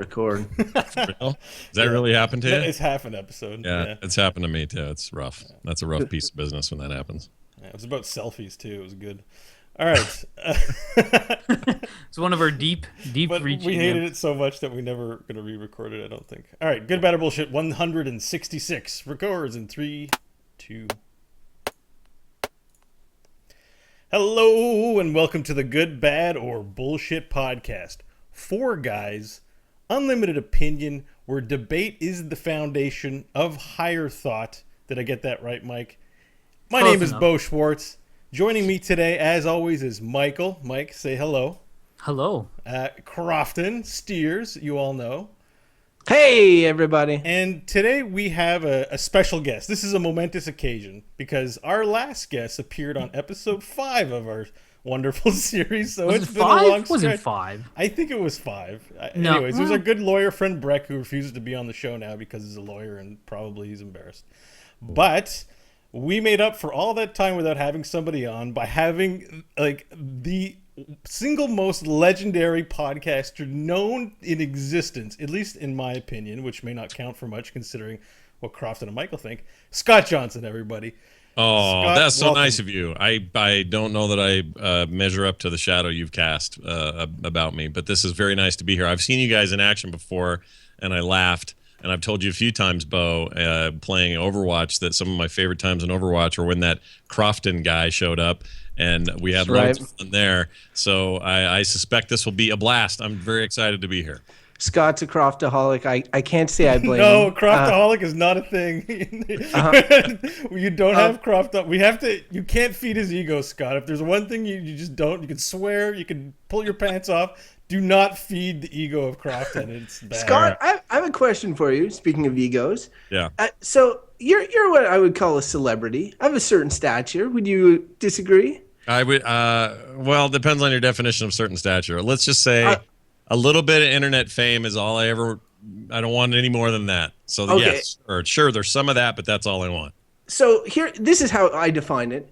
Record. For real? Does that really happen to you? It's half an episode. Yeah, it's happened to me too. It's rough. That's a rough piece of business when that happens. Yeah, it was about selfies too. It was good. All right. It's one of our deep But reaching. we hated it so much that we never going to re-record it, I don't think. All right, Good, Bad, or Bullshit 166 records in 3, 2. Hello, and welcome to the Good, Bad, or Bullshit podcast. Four guys, unlimited opinion, where debate is the foundation of higher thought. Did I get that right, Mike? My Close name is enough. Bo Schwartz. Joining me today, as always, is Michael. Mike, say hello. Hello. Crofton, Steers, you all know. Hey, everybody. And today we have a special guest. This is a momentous occasion because our last guest appeared on episode 5 of our wonderful series. So Was it's it been five? a long Was stretch. it 5? I think it was 5. No. Anyways, it was our good lawyer friend Breck who refuses to be on the show now because he's a lawyer and probably he's embarrassed. But we made up for all that time without having somebody on by having like the single most legendary podcaster known in existence, at least in my opinion, which may not count for much considering what Crofton and Michael think. Scott Johnson, everybody. Oh, Scott, that's so welcome. nice of you. I don't know that I measure up to the shadow you've cast about me, but this is very nice to be here. I've seen you guys in action before, and I laughed. And I've told you a few times, Bo, playing Overwatch, that some of my favorite times in Overwatch are when that Crofton guy showed up, and we had loads of fun there. So I suspect this will be a blast. I'm very excited to be here. Scott's a Croftaholic. I can't say I blame No, him. Croftaholic is not a thing. You don't have Croft. We have to. You can't feed his ego, Scott. If there's one thing you just don't, you can swear, you can pull your pants off. Do not feed the ego of Crofton. It's bad. Scott, I have a question for you. Speaking of egos, Yeah. So you're what I would call a celebrity. I have a certain stature. Would you disagree? I would. Well, it depends on your definition of certain stature. Let's just say a little bit of internet fame is all I ever. I don't want any more than that. So Okay. yes, or sure, there's some of that, but that's all I want. So this is how I define it.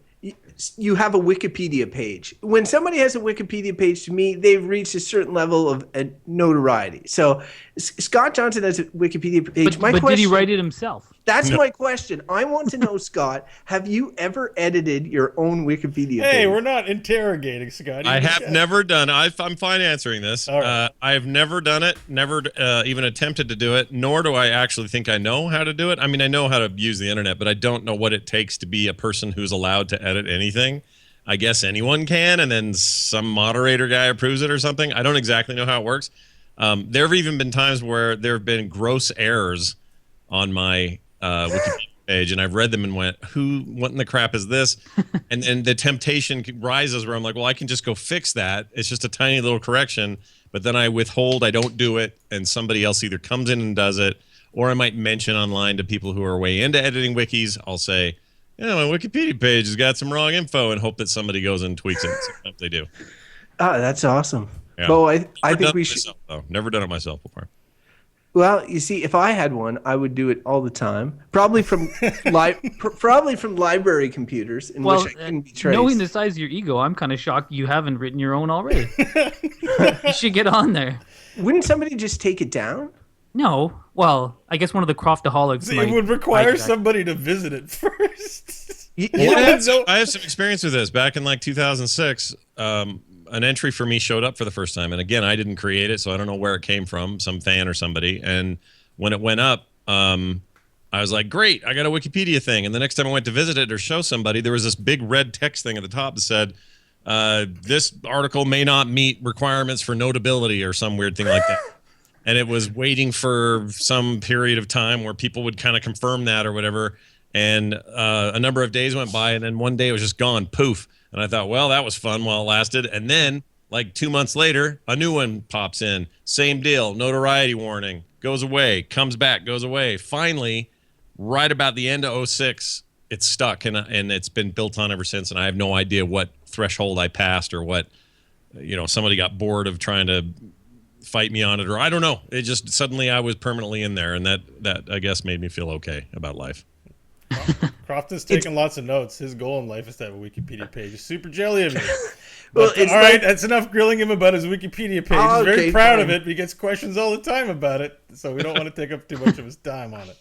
You have a Wikipedia page. When somebody has a Wikipedia page, to me, they've reached a certain level of notoriety. So Scott Johnson has a Wikipedia page. But did he write it himself? That's my question. I want to know, Scott, have you ever edited your own Wikipedia page? Hey, we're not interrogating Scott. I have never done. I'm fine answering this. All right. I have never done it. Never even attempted to do it. Nor do I actually think I know how to do it. I mean, I know how to use the internet, but I don't know what it takes to be a person who's allowed to edit anything. I guess anyone can, and then some moderator guy approves it or something. I don't exactly know how it works. There have even been times where there have been gross errors on my Wikipedia page, and I've read them and went, what in the crap is this? And then the temptation rises where I'm like, well, I can just go fix that. It's just a tiny little correction, but then I withhold, I don't do it, and somebody else either comes in and does it, or I might mention online to people who are way into editing wikis, I'll say, yeah, my Wikipedia page has got some wrong info, and hope that somebody goes and tweaks it. Sometimes they do. Oh, that's awesome. Yeah. Bo, I Never think done we it should. myself, though. Never done it myself before. Well, you see, if I had one, I would do it all the time. Probably from probably from library computers in Well, which I couldn't be traced. knowing the size of your ego, I'm kind of shocked you haven't written your own already. You should get on there. Wouldn't somebody just take it down? No. Well, I guess one of the Croftaholics It would require somebody to visit it first. Well, I have some experience with this. Back in like 2006, an entry for me showed up for the first time. And again, I didn't create it, so I don't know where it came from, some fan or somebody. And when it went up, I was like, great, I got a Wikipedia thing. And the next time I went to visit it or show somebody, there was this big red text thing at the top that said, this article may not meet requirements for notability or some weird thing like that. And it was waiting for some period of time where people would kind of confirm that or whatever. And a number of days went by, and then one day it was just gone, poof. And I thought, well, that was fun while it lasted. And then, like 2 months later, a new one pops in. Same deal, notoriety warning, goes away, comes back, goes away. Finally, right about the end of 06, it's stuck, and it's been built on ever since. And I have no idea what threshold I passed or what, somebody got bored of trying to fight me on it, or I don't know. It just suddenly I was permanently in there, and that I guess made me feel okay about life. Crofton's taking lots of notes. His goal in life is to have a Wikipedia page. He's super jelly of you. Well, But, it's all right, like- that's enough grilling him about his Wikipedia page. Oh, He's very okay, proud of fine. it. But he gets questions all the time about it, so we don't want to take up too much of his time on it.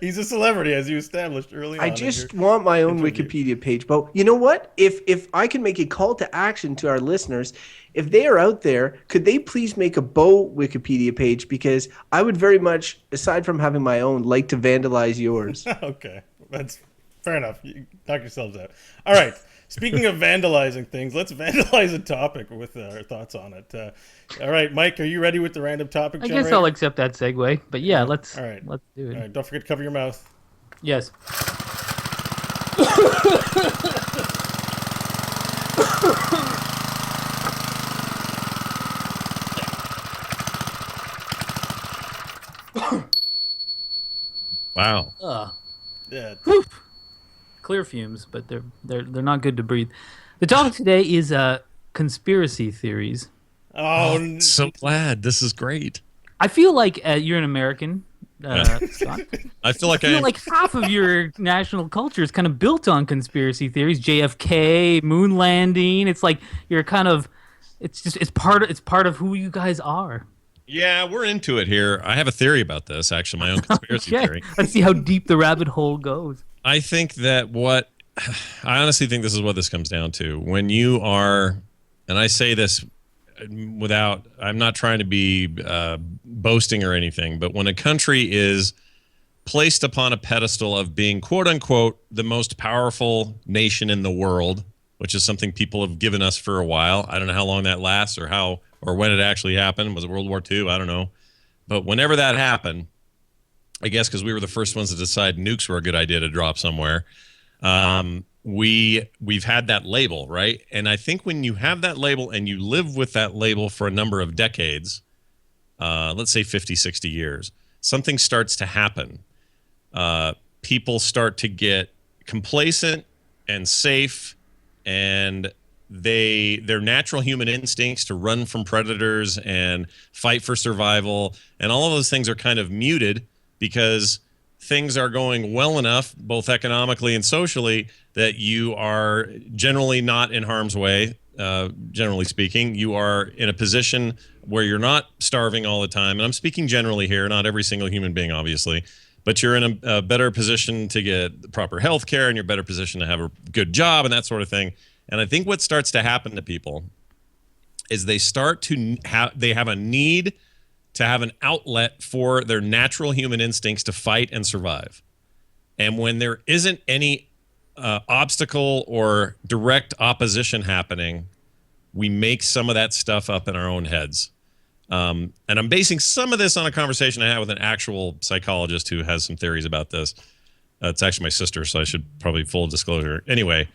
He's a celebrity, as you established early on. I in just your want my own interview. Wikipedia page. But you know what? If I can make a call to action to our listeners, if they are out there, could they please make a Bo Wikipedia page? Because I would very much, aside from having my own, like to vandalize yours. Okay, that's fair enough. You knock yourselves out. All right. Speaking of vandalizing things, let's vandalize a topic with our thoughts on it. All right, Mike, are you ready with the random topic I generator? guess I'll accept that segue. But yeah, let's All right. let's do it. All right, don't forget to cover your mouth. Yes. Wow. Yeah. Clear fumes, but they're not good to breathe. The topic today is conspiracy theories. Oh, So glad. This is great. I feel like you're an American, Scott. I feel like I feel like half of your national culture is kind of built on conspiracy theories. JFK, moon landing. It's like you're kind of. It's part of who you guys are. yeah, we're into it here. I have a theory about this, actually, my own conspiracy Okay, theory. let's see how deep the rabbit hole goes. I think that I honestly think this is what this comes down to. When you are, and I say this without, I'm not trying to be boasting or anything, but when a country is placed upon a pedestal of being, quote unquote, the most powerful nation in the world, which is something people have given us for a while. I don't know how long that lasts or when it actually happened. Was it World War II? I don't know. But whenever that happened, I guess because we were the first ones to decide nukes were a good idea to drop somewhere. We've had that label, right? And I think when you have that label and you live with that label for a number of decades, let's say 50, 60 years, something starts to happen. People start to get complacent and safe, and their natural human instincts to run from predators and fight for survival and all of those things are kind of muted because things are going well enough, both economically and socially, that you are generally not in harm's way. Generally speaking, you are in a position where you're not starving all the time. And I'm speaking generally here, not every single human being, obviously, but you're in a better position to get proper health care and you're better position to have a good job and that sort of thing. And I think what starts to happen to people is they start to have a need to have an outlet for their natural human instincts to fight and survive. And when there isn't any obstacle or direct opposition happening, we make some of that stuff up in our own heads. And I'm basing some of this on a conversation I had with an actual psychologist who has some theories about this. It's actually my sister, so I should probably full disclosure. Anyway,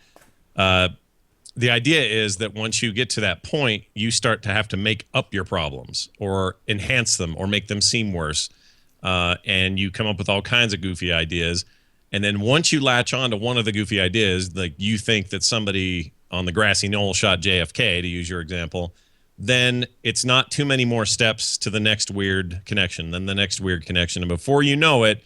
the idea is that once you get to that point, you start to have to make up your problems or enhance them or make them seem worse. And you come up with all kinds of goofy ideas. And then once you latch on to one of the goofy ideas, like you think that somebody on the grassy knoll shot JFK, to use your example, then it's not too many more steps to the next weird connection, then the next weird connection. And before you know it,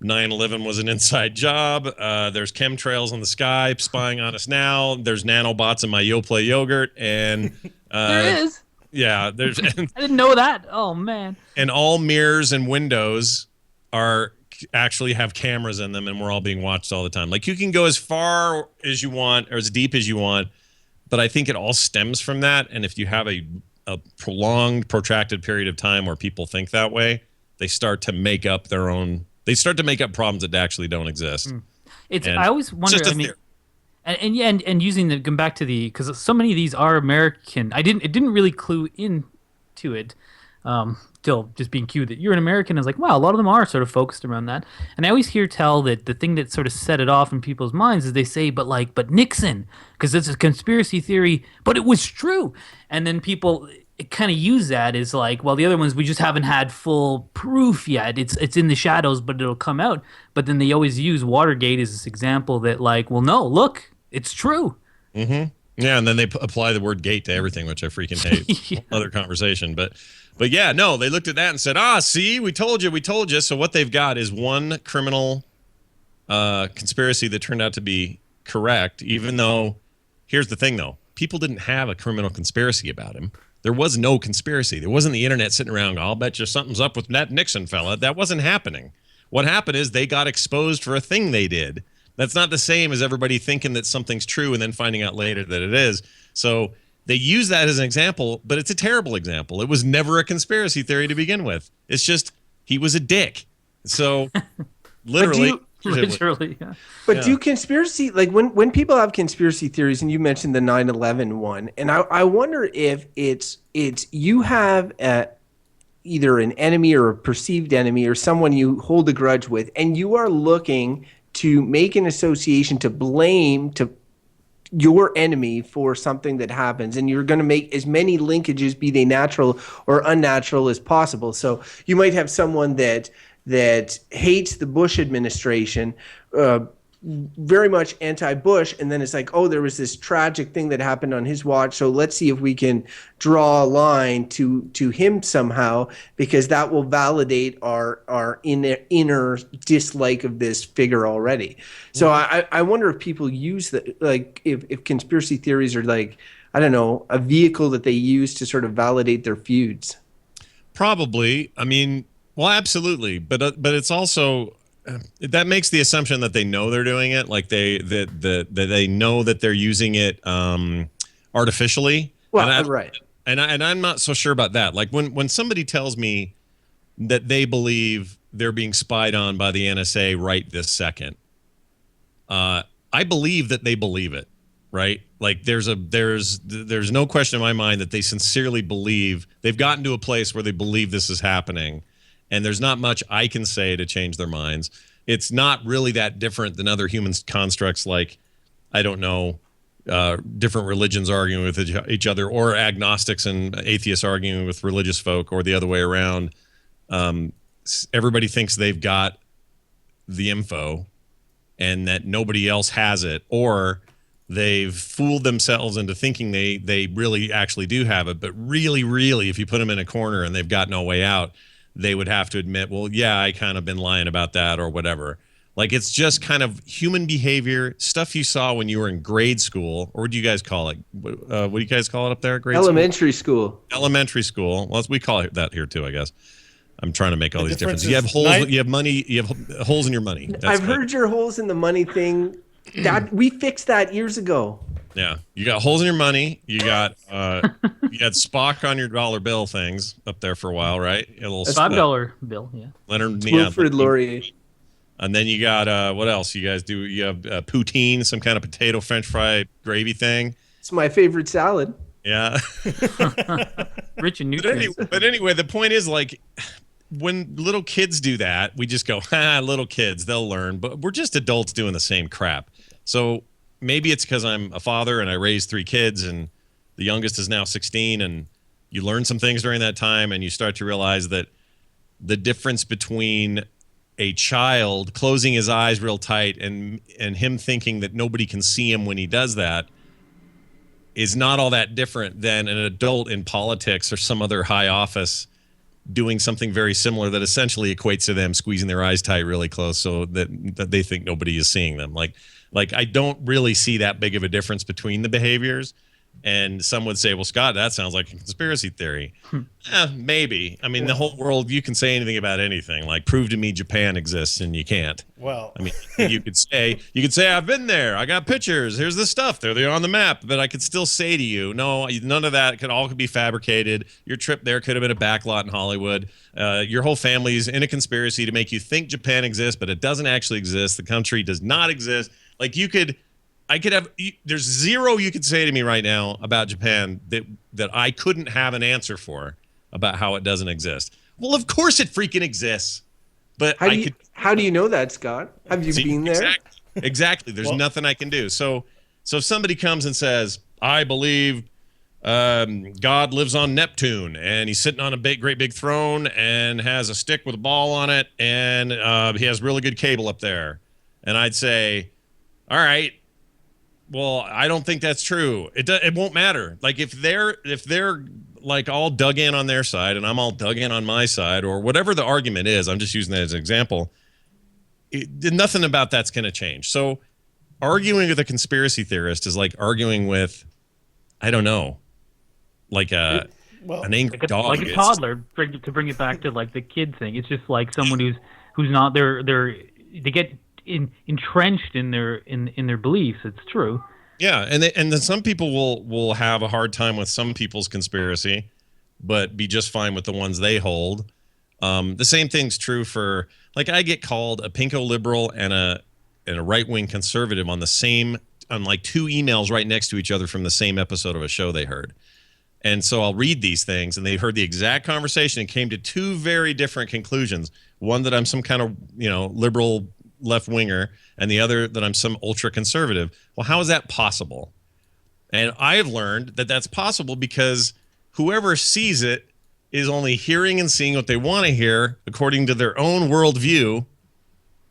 9/11 was an inside job. There's chemtrails in the sky spying on us now. There's nanobots in my Yoplait yogurt. And There is. yeah, there's I didn't know that. Oh man. and all mirrors and windows are actually have cameras in them, and we're all being watched all the time. Like you can go as far as you want or as deep as you want, but I think it all stems from that. And if you have a prolonged, protracted period of time where people think that way, they start to make up their own. They start to make up problems that actually don't exist. It's. And I always wonder. just a I mean, theory. and using the going back to the because so many of these are American. It didn't really clue into it. Till just being cued that you're an American is like, wow, a lot of them are sort of focused around that. And I always hear tell that the thing that sort of set it off in people's minds is they say, but Nixon, because it's a conspiracy theory, but it was true. And then people kind of use that as like, well, the other ones we just haven't had full proof yet. It's in the shadows, but it'll come out. But then they always use Watergate as this example that like, well, no, look, it's true. Mm-hmm. Yeah, and then they apply the word gate to everything, which I freaking hate. Yeah. Other conversation, but yeah, no, they looked at that and said, see, we told you. So what they've got is one criminal conspiracy that turned out to be correct, even though, here's the thing, though. People didn't have a criminal conspiracy about him. There was no conspiracy. There wasn't the internet sitting around, I'll bet you something's up with that Nixon fella. That wasn't happening. What happened is they got exposed for a thing they did. That's not the same as everybody thinking that something's true and then finding out later that it is. So they use that as an example, but it's a terrible example. It was never a conspiracy theory to begin with. It's just he was a dick. So literally. Literally, yeah. But do conspiracy, like when people have conspiracy theories, and you mentioned the 9/11 one, and I wonder if it's you have either an enemy or a perceived enemy or someone you hold a grudge with, and you are looking to make an association to blame your enemy for something that happens, and you're going to make as many linkages, be they natural or unnatural, as possible. So you might have someone that hates the Bush administration, very much anti-Bush, and then it's like, oh, there was this tragic thing that happened on his watch, so let's see if we can draw a line to him somehow, because that will validate our inner dislike of this figure already. So I wonder if people use that, like if conspiracy theories are like, I don't know, a vehicle that they use to sort of validate their feuds. Probably. I mean, well, absolutely, but it's also that makes the assumption that they know they're doing it, like that they know that they're using it artificially. Well, right. And I'm not so sure about that. Like when somebody tells me that they believe they're being spied on by the NSA right this second, I believe that they believe it, right? Like there's no question in my mind that they sincerely believe, they've gotten to a place where they believe this is happening. And there's not much I can say to change their minds. It's not really that different than other human constructs, like, I don't know, different religions arguing with each other, or agnostics and atheists arguing with religious folk, or the other way around. Everybody thinks they've got the info and that nobody else has it, or they've fooled themselves into thinking they really actually do have it. But really, if you put them in a corner and they've got no way out, they would have to admit, well, yeah, I kind of been lying about that or whatever. Like, it's just kind of human behavior, stuff you saw when you were in grade school, or what do you guys call it? What do you guys call it up there? Elementary school. Elementary school. Well, we call it that here too, I guess. I'm trying to make all these differences. You have holes. You have money. You have holes in your money. I've heard your holes in the money thing. That we fixed that years ago. Yeah, you got holes in your money. You got you had Spock on your dollar bill things up there for a while, right? A little $5 bill, yeah. Leonard, Wilfrid Laurier. And then you got what else? You guys do? You have poutine, some kind of potato French fry gravy thing. It's my favorite salad. Yeah. Rich in nutrients. But anyway, the point is, like, when little kids do that, we just go, little kids, they'll learn. But we're just adults doing the same crap. So maybe it's because I'm a father and I raised 3 kids, and the youngest is now 16, and you learn some things during that time, and you start to realize that the difference between a child closing his eyes real tight and him thinking that nobody can see him when he does that is not all that different than an adult in politics or some other high office doing something very similar that essentially equates to them squeezing their eyes tight really close so that they think nobody is seeing them. Like I don't really see that big of a difference between the behaviors. And some would say, well, Scott, that sounds like a conspiracy theory. Maybe. I mean, the whole world, you can say anything about anything. Like, prove to me Japan exists, and you can't. Well, I mean, you could say, I've been there. I got pictures. Here's the stuff. They're on the map. But I could still say to you, no, none of that could be fabricated. Your trip there could have been a backlot in Hollywood. Your whole family's in a conspiracy to make you think Japan exists, but it doesn't actually exist. The country does not exist. Like, there's zero you could say to me right now about Japan that I couldn't have an answer for about how it doesn't exist. Well, of course it freaking exists. But how do you know that, Scott? Have you been there? Exactly. There's nothing I can do. So if somebody comes and says, I believe God lives on Neptune, and he's sitting on a great big throne and has a stick with a ball on it, and he has really good cable up there. And I'd say, all right, well, I don't think that's true. It won't matter. Like, if they're like all dug in on their side and I'm all dug in on my side, or whatever the argument is, I'm just using that as an example. nothing about that's going to change. So arguing with a conspiracy theorist is like arguing with, I don't know, like an angry dog. Like a toddler. To bring it back to like the kid thing, it's just like someone who's not they get entrenched in their beliefs. It's true. Yeah, and then some people will have a hard time with some people's conspiracy, but be just fine with the ones they hold. The same thing's true for, like, I get called a pinko liberal and a right-wing conservative on like 2 emails right next to each other from the same episode of a show they heard. And so I'll read these things, and they heard the exact conversation and came to 2 very different conclusions. One, that I'm some kind of, liberal left-winger, and the other that I'm some ultra-conservative. Well, how is that possible? And I've learned that that's possible because whoever sees it is only hearing and seeing what they want to hear according to their own worldview.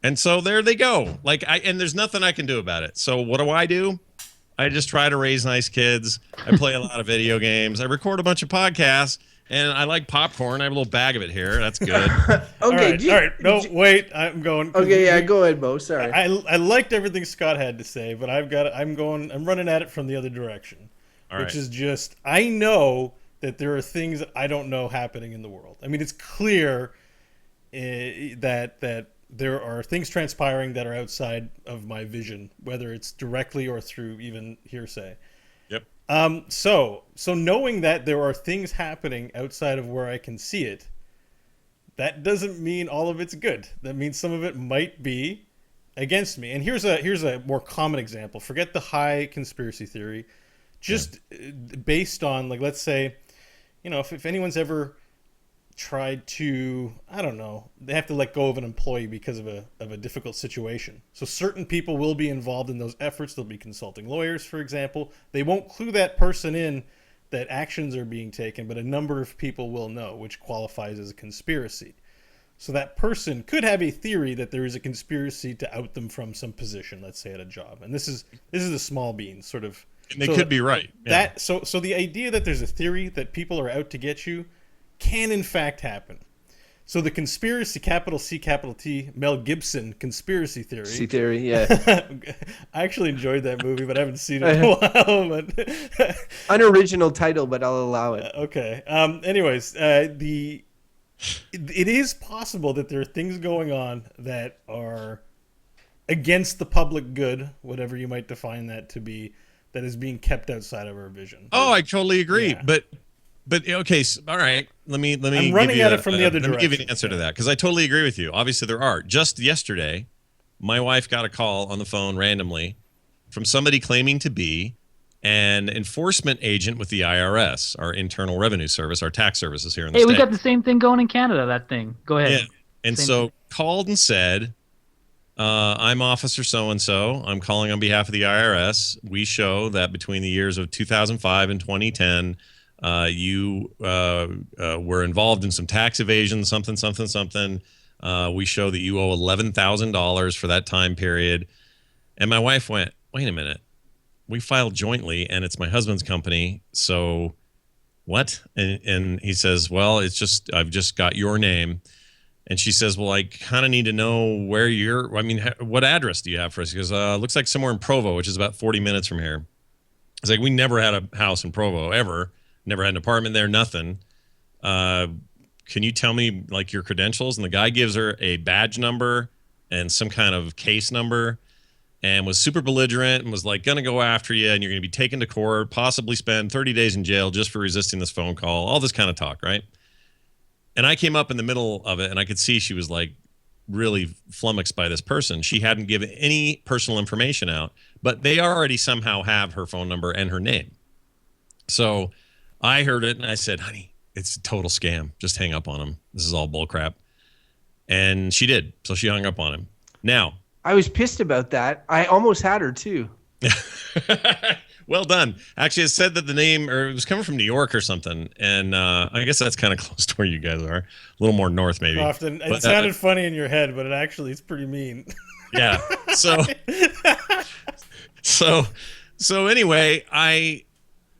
And so there they go. And there's nothing I can do about it. So what do? I just try to raise nice kids. I play a lot of video games. I record a bunch of podcasts, and I like popcorn. I have a little bag of it here. That's good. Okay. All right. No, wait. I'm going. Okay, yeah, go ahead, Mo. Sorry. I liked everything Scott had to say, but I'm running at it from the other direction, which is just, I know that there are things that I don't know happening in the world. I mean, it's clear that there are things transpiring that are outside of my vision, whether it's directly or through even hearsay. Yep. So knowing that there are things happening outside of where I can see it, that doesn't mean all of it's good. That means some of it might be against me. And here's a more common example. Forget the high conspiracy theory. Just based on, like, let's say, if anyone's ever tried to, I don't know, they have to let go of an employee because of a difficult situation. So certain people will be involved in those efforts. They'll be consulting lawyers, for example. They won't clue that person in that actions are being taken, but a number of people will know, which qualifies as a conspiracy. So that person could have a theory that there is a conspiracy to out them from some position, let's say at a job. And this is the small beans, sort of. And they could be right. Yeah. So the idea that there's a theory that people are out to get you can in fact happen. So the conspiracy, capital C, capital T, Mel Gibson conspiracy theory. C theory, yeah. I actually enjoyed that movie, but I haven't seen it in a while. But unoriginal title, but I'll allow it. Okay. Anyways, it is possible that there are things going on that are against the public good, whatever you might define that to be, that is being kept outside of our vision. Oh, I totally agree. Yeah. But okay, so, all right. Let me. I'm running at it from the other direction. Let me give you an answer to that, because I totally agree with you. Obviously, there are. Just yesterday, my wife got a call on the phone randomly from somebody claiming to be an enforcement agent with the IRS, our Internal Revenue Service, our tax services here in the state. Hey, we got the same thing going in Canada. That thing. Go ahead. Yeah. And Same so thing. called and said, I'm Officer so-and-so. I'm calling on behalf of the IRS. We show that between the years of 2005 and 2010, you were involved in some tax evasion, something. We show that you owe $11,000 for that time period. And my wife went, wait a minute. We filed jointly, and it's my husband's company. So what? And he says, well, I've just got your name. And she says, well, I kind of need to know where what address do you have for us? He goes, looks like somewhere in Provo, which is about 40 minutes from here. It's like, we never had a house in Provo, ever. Never had an apartment there, nothing. Can you tell me, like, your credentials? And the guy gives her a badge number and some kind of case number, and was super belligerent and was like, going to go after you, and you're going to be taken to court, possibly spend 30 days in jail just for resisting this phone call, all this kind of talk, right? And I came up in the middle of it, and I could see she was, like, really flummoxed by this person. She hadn't given any personal information out, but they already somehow have her phone number and her name. So I heard it, and I said, honey, it's a total scam. Just hang up on him. This is all bullcrap. And she did. So she hung up on him. Now, I was pissed about that. I almost had her, too. Well done. Actually, it said that the name, or it was coming from New York or something. And I guess that's kind of close to where you guys are. A little more north, maybe. Often. It sounded funny in your head, but it actually is pretty mean. Yeah. So anyway,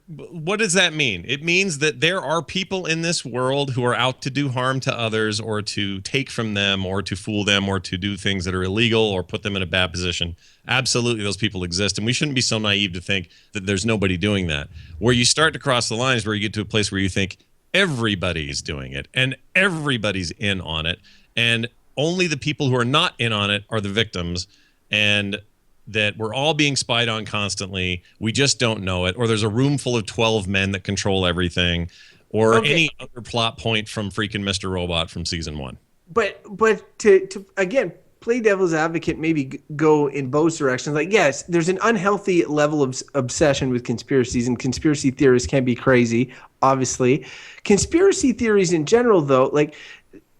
what does that mean? It means that there are people in this world who are out to do harm to others, or to take from them, or to fool them, or to do things that are illegal or put them in a bad position. Absolutely, those people exist, and we shouldn't be so naive to think that there's nobody doing that. Where you start to cross the lines, where you get to a place where you think everybody's doing it and everybody's in on it, and only the people who are not in on it are the victims, and that we're all being spied on constantly. We just don't know it. Or there's a room full of 12 men that control everything, or any other plot point from freaking Mr. Robot from season 1. But to again play devil's advocate, maybe go in both directions. Like, yes, there's an unhealthy level of obsession with conspiracies, and conspiracy theorists can be crazy, obviously. Conspiracy theories in general, though, like,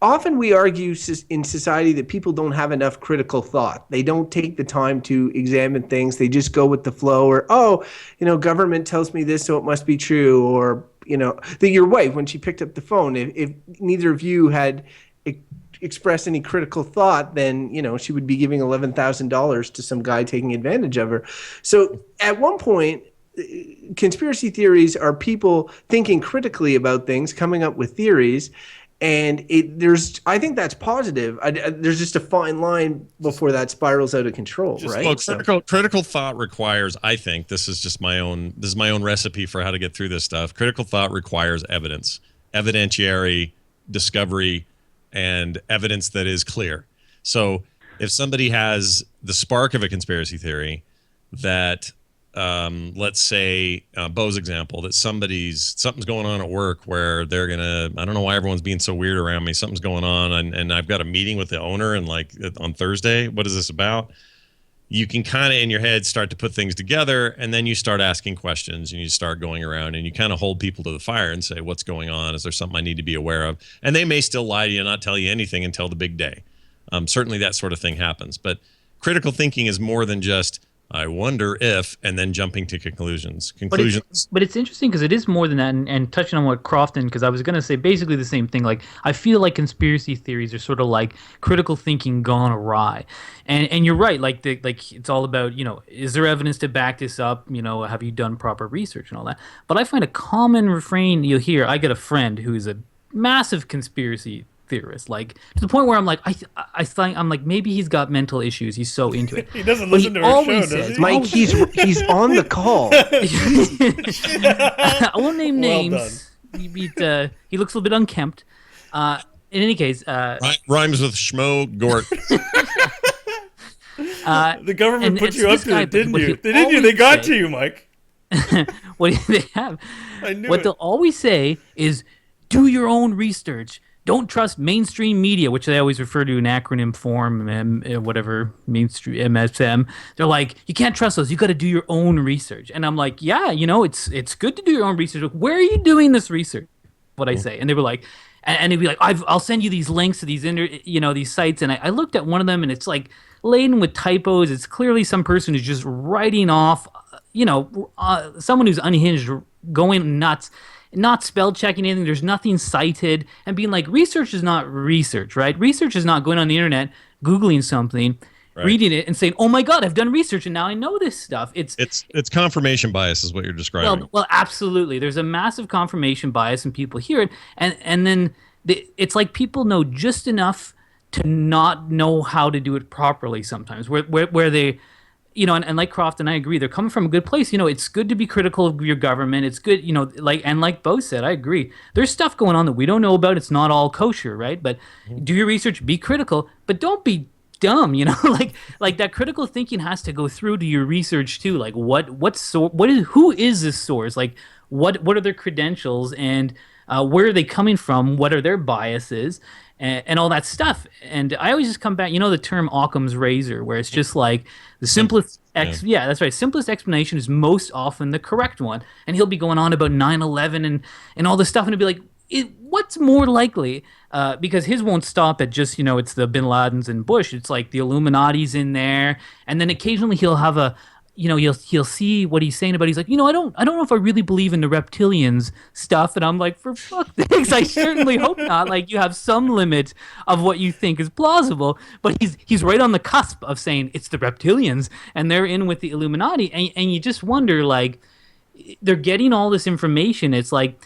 often we argue in society that people don't have enough critical thought. They don't take the time to examine things. They just go with the flow, or, government tells me this, so it must be true. Or, that your wife, when she picked up the phone, if neither of you had expressed any critical thought, then, she would be giving $11,000 to some guy taking advantage of her. So at one point, conspiracy theories are people thinking critically about things, coming up with theories. And I think that's positive. There's just a fine line before that spirals out of control, right? Well, critical thought requires, I think, this is my own recipe for how to get through this stuff. Critical thought requires evidence, evidentiary discovery, and evidence that is clear. So if somebody has the spark of a conspiracy theory that, let's say, Bo's example, that something's going on at work where they're gonna, I don't know why everyone's being so weird around me. Something's going on, and I've got a meeting with the owner, and like on Thursday, what is this about? You can kind of in your head start to put things together, and then you start asking questions, and you start going around, and you kind of hold people to the fire and say, what's going on? Is there something I need to be aware of? And they may still lie to you and not tell you anything until the big day. Certainly that sort of thing happens. But critical thinking is more than just, I wonder if, and then jumping to conclusions. But it's interesting because it is more than that, and touching on what Crofton, because I was going to say basically the same thing. Like, I feel like conspiracy theories are sort of like critical thinking gone awry. And you're right, like it's all about, is there evidence to back this up? Have you done proper research and all that? But I find a common refrain you'll hear. I get a friend who is a massive conspiracy theorist, like to the point where I'm like, I think I'm like, maybe he's got mental issues. He's so into it. He doesn't listen to our show, does he? Mike, he's on the call. I won't name names. He looks a little bit unkempt. In any case, rhymes with schmo gort. The government put you up to it, didn't you? They got to you, Mike. What they have? What they'll always say is, do your own research. Don't trust mainstream media, which they always refer to in acronym form, whatever, mainstream, MSM. They're like, you can't trust those. You got to do your own research. And I'm like, yeah, it's good to do your own research. Where are you doing this research? What I say. And they were like, and they'd be like, I'll send you these links to these, these sites. And I looked at one of them, and it's like laden with typos. It's clearly some person who's just writing off, someone who's unhinged, going nuts. Not spell checking anything. There's nothing cited, and being like, research is not research, right? Research is not going on the internet, Googling something, right, reading it, and saying, "Oh my God, I've done research and now I know this stuff." It's confirmation bias, is what you're describing. Well, absolutely. There's a massive confirmation bias, and people hear it, and then it's like people know just enough to not know how to do it properly. Sometimes, where they. And like Croft and I agree, they're coming from a good place. It's good to be critical of your government. It's good, like Bo said, I agree. There's stuff going on that we don't know about. It's not all kosher, right? But do your research, be critical, but don't be dumb. Like that critical thinking has to go through to your research too. Like who is this source? Like what are their credentials, and where are they coming from? What are their biases? And all that stuff. And I always just come back, the term Occam's razor, where it's just like the simplest, that's right, simplest explanation is most often the correct one. And he'll be going on about 9/11 and all this stuff, and he'll be like, what's more likely? Because his won't stop at just, it's the Bin Ladens and Bush. It's like the Illuminati's in there, and then occasionally he'll have a, he'll see what he's saying about. He's like, I don't know if I really believe in the reptilians stuff. And I'm like, for fuck's sakes, I certainly hope not. Like, you have some limit of what you think is plausible, but he's right on the cusp of saying it's the reptilians, and they're in with the Illuminati, and you just wonder, like, they're getting all this information. It's like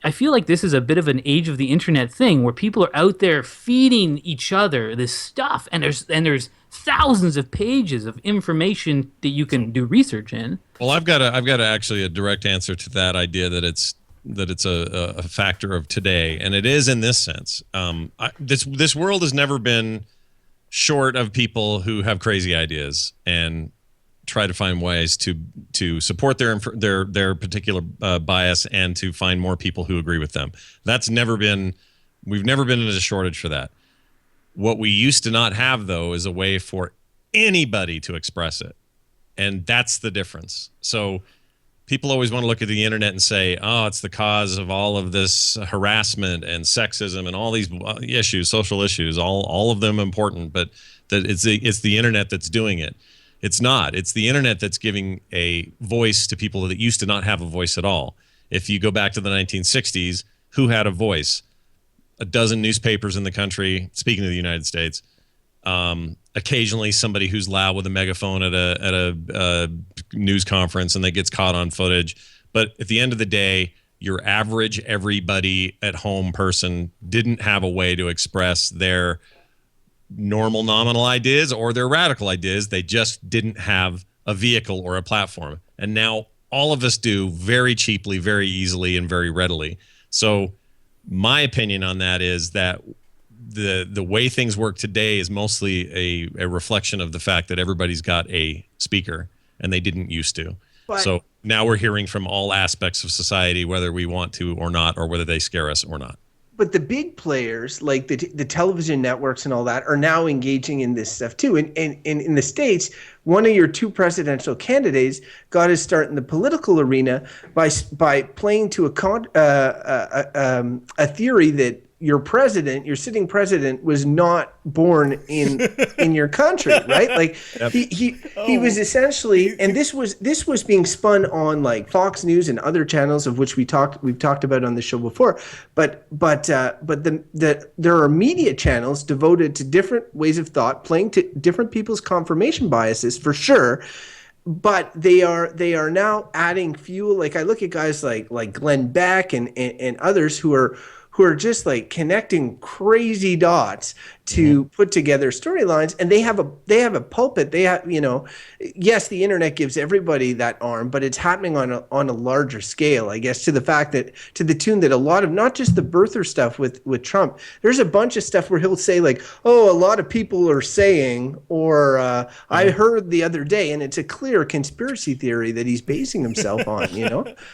I feel like this is a bit of an age of the internet thing where people are out there feeding each other this stuff, and there's thousands of pages of information that you can do research in. Well, I've got actually a direct answer to that idea that it's a factor of today, and it is in this sense. This world has never been short of people who have crazy ideas and try to find ways to support their particular bias and to find more people who agree with them. We've never been in a shortage for that. What we used to not have, though, is a way for anybody to express it. And that's the difference. So people always want to look at the internet and say, oh, it's the cause of all of this harassment and sexism and all these issues, social issues, all of them important, but that it's the internet that's doing it. It's not. It's the internet that's giving a voice to people that used to not have a voice at all. If you go back to the 1960s, who had a voice? A dozen newspapers in the country, speaking of the United States, occasionally somebody who's loud with a megaphone at a news conference and that gets caught on footage. But at the end of the day, your average everybody at home person didn't have a way to express their normal nominal ideas or their radical ideas. They just didn't have a vehicle or a platform. And now all of us do, very cheaply, very easily, and very readily. So my opinion on that is that the way things work today is mostly a reflection of the fact that everybody's got a speaker and they didn't used to. But, so now we're hearing from all aspects of society, whether we want to or not, or whether they scare us or not. But the big players, like the television networks and all that, are now engaging in this stuff too. And in the States, one of your two presidential candidates got his start in the political arena by playing to a theory that your sitting president, was not born in your country, right? Like Yep. he was essentially, and this was being spun on like Fox News and other channels of which we've talked about on the show before. But there are media channels devoted to different ways of thought, playing to different people's confirmation biases for sure. But they are now adding fuel. Like I look at guys like Glenn Beck and others who are just like connecting crazy dots to put together storylines, and they have a pulpit. They have, yes, the internet gives everybody that arm, but it's happening on a larger scale, I guess, to the tune that a lot of, not just the birther stuff with Trump, there's a bunch of stuff where he'll say like, oh, a lot of people are saying, or I heard the other day, and it's a clear conspiracy theory that he's basing himself on,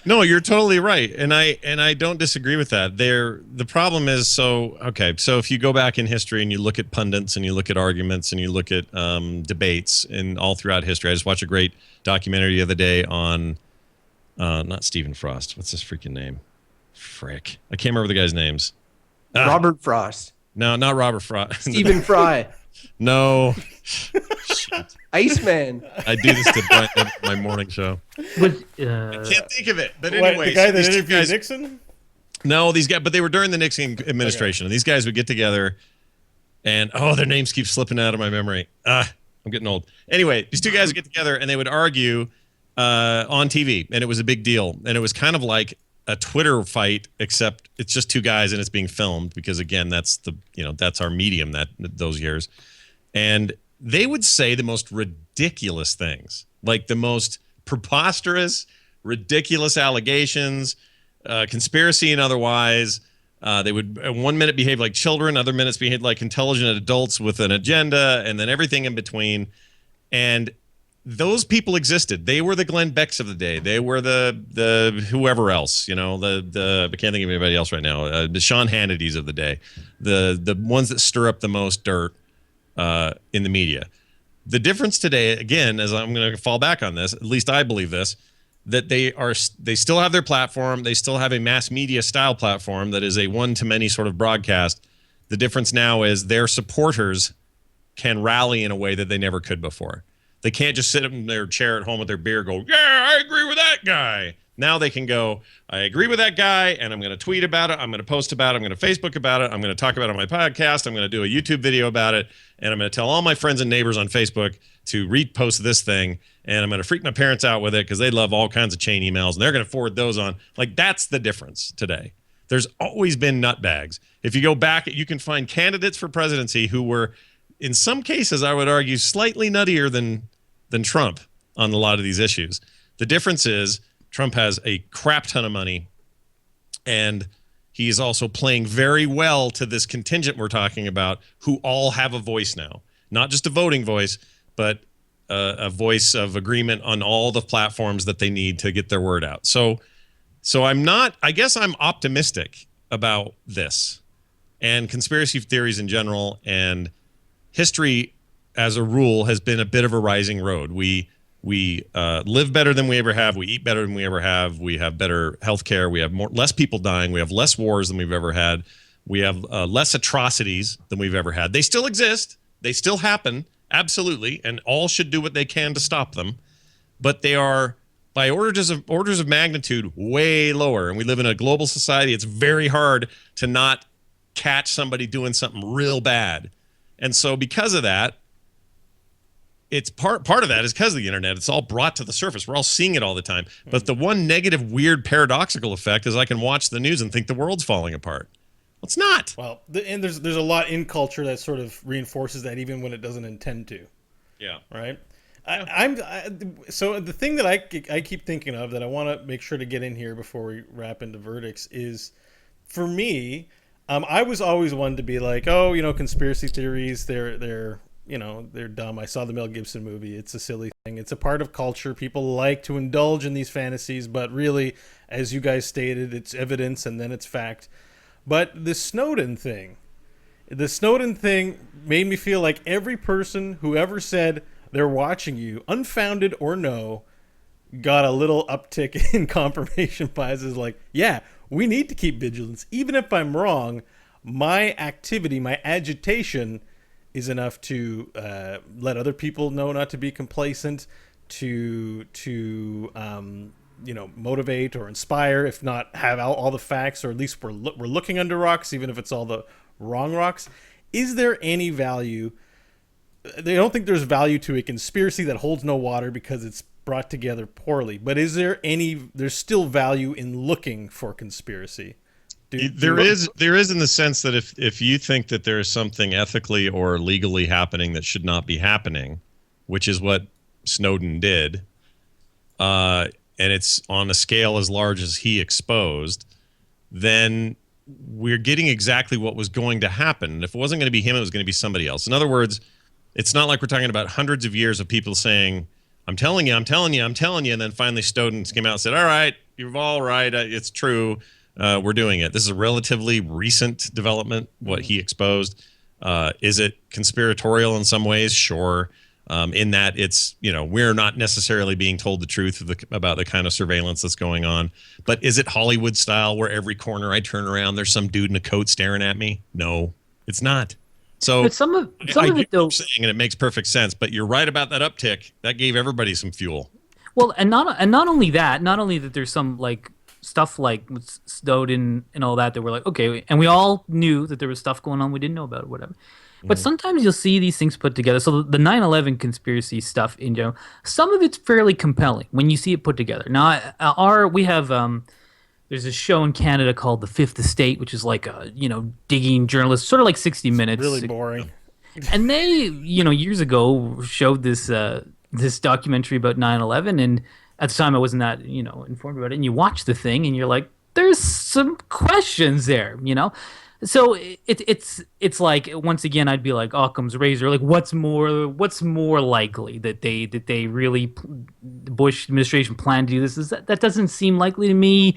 No, you're totally right. And I don't disagree with that. The problem is, so if you go back in history and you look at pundits and you look at arguments and you look at debates and all throughout history. I just watched a great documentary the other day on not Stephen Frost. What's his freaking name? Frick. I can't remember the guy's names. Robert Frost. No, not Robert Frost. Stephen Fry. No. Shit. Iceman. I do this to Brian at my morning show. I Can't think of it. But What, anyway, the guy that interviewed Nixon? No, these guys, but they were during the Nixon administration, and these guys would get together, and their names keep slipping out of my memory. I'm getting old. Anyway, these two guys would get together, and they would argue on TV, and it was a big deal, and it was kind of like a Twitter fight, except it's just two guys and it's being filmed because, again, that's that's our medium those years, and they would say the most ridiculous things, like the most preposterous, ridiculous allegations. Conspiracy and otherwise. They would 1 minute behave like children, other minutes behave like intelligent adults with an agenda, and then everything in between. And those people existed. They were the Glenn Becks of the day. They were the whoever else, I can't think of anybody else right now. The Sean Hannitys of the day, the ones that stir up the most dirt in the media. The difference today, again, as I'm going to fall back on this, at least I believe this, that they still have their platform. They still have a mass media style platform that is a one-to-many sort of broadcast. The difference now is their supporters can rally in a way that they never could before. They can't just sit in their chair at home with their beer and go, yeah, I agree with that guy. Now they can go, I agree with that guy, and I'm going to tweet about it. I'm going to post about it. I'm going to Facebook about it. I'm going to talk about it on my podcast. I'm going to do a YouTube video about it. And I'm going to tell all my friends and neighbors on Facebook to repost this thing. And I'm going to freak my parents out with it because they love all kinds of chain emails. And they're going to forward those on. Like, that's the difference today. There's always been nutbags. If you go back, you can find candidates for presidency who were, in some cases, I would argue, slightly nuttier than Trump on a lot of these issues. The difference is Trump has a crap ton of money, and he is also playing very well to this contingent we're talking about, who all have a voice now. Not just a voting voice, but a voice of agreement on all the platforms that they need to get their word out. So I guess I'm optimistic about this and conspiracy theories in general, and history as a rule has been a bit of a rising road. We live better than we ever have. We eat better than we ever have. We have better healthcare. We have less people dying. We have less wars than we've ever had. We have less atrocities than we've ever had. They still exist. They still happen, absolutely, and all should do what they can to stop them. But they are, by orders of magnitude, way lower. And we live in a global society. It's very hard to not catch somebody doing something real bad. And so because of that, it's part of that is because of the internet. It's all brought to the surface. We're all seeing it all the time. But the one negative, weird, paradoxical effect is I can watch the news and think the world's falling apart. Well, it's not. Well, and there's a lot in culture that sort of reinforces that even when it doesn't intend to. Yeah. Right? So the thing that I keep thinking of that I want to make sure to get in here before we wrap into verdicts is, for me, I was always one to be like, oh, conspiracy theories, they're dumb. I saw the Mel Gibson movie. It's a silly thing. It's a part of culture. People like to indulge in these fantasies, but really, as you guys stated, it's evidence and then it's fact. But the Snowden thing made me feel like every person who ever said they're watching you, unfounded or no, got a little uptick in confirmation biases. Like, yeah, we need to keep vigilance. Even if I'm wrong, my activity, my agitation is enough to let other people know not to be complacent, to motivate or inspire, if not have all the facts, or at least we're looking under rocks, even if it's all the wrong rocks. Is there any value? They don't think there's value to a conspiracy that holds no water because it's brought together poorly. But is there there's still value in looking for conspiracy? There is in the sense that if you think that there is something ethically or legally happening that should not be happening, which is what Snowden did, and it's on a scale as large as he exposed, then we're getting exactly what was going to happen. And if it wasn't going to be him, it was going to be somebody else. In other words, it's not like we're talking about hundreds of years of people saying, I'm telling you, I'm telling you, I'm telling you. And then finally Snowden came out and said, all right, you're all right. It's true. We're doing it. This is a relatively recent development, what he exposed. Is it conspiratorial in some ways? Sure. In that it's, we're not necessarily being told the truth about the kind of surveillance that's going on. But is it Hollywood style where every corner I turn around, there's some dude in a coat staring at me? No, it's not. So but some of it, though, saying, and it makes perfect sense. But you're right about that uptick. That gave everybody some fuel. well, and not only that there's some like stuff like with Snowden and all that we're like, okay, and we all knew that there was stuff going on we didn't know about or whatever. But sometimes you'll see these things put together. So the 9/11 conspiracy stuff in general, some of it's fairly compelling when you see it put together. Now, we have there's a show in Canada called The Fifth Estate, which is like a digging journalist, sort of like 60 Minutes. Really boring. And they years ago showed this this documentary about 9/11, and at the time I wasn't that informed about it. And you watch the thing, and you're like, there's some questions there, So it's like, once again, I'd be like Occam's razor. Like, what's more likely that they really, the Bush administration planned to do this? That doesn't seem likely to me.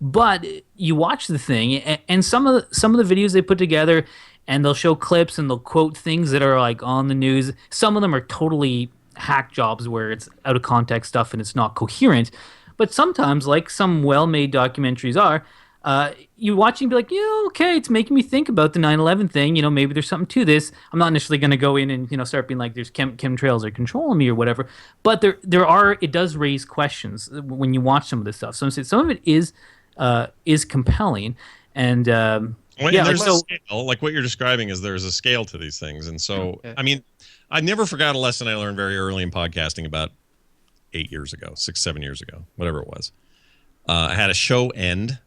But you watch the thing, and some of the videos they put together, and they'll show clips and they'll quote things that are like on the news. Some of them are totally hack jobs where it's out of context stuff and it's not coherent. But sometimes, like some well-made documentaries are, you watch and be like, yeah, okay, it's making me think about the 9/11 thing. Maybe there's something to this. I'm not initially going to go in and start being like, there's chemtrails are controlling me or whatever. But it does raise questions when you watch some of this stuff. So some of it is compelling, and Well, yeah, and there's like, a so scale. Like what you're describing is there's a scale to these things. And so, Okay. I mean, I never forgot a lesson I learned very early in podcasting about 8 years ago, 6, 7 years ago, whatever it was. I had a show end,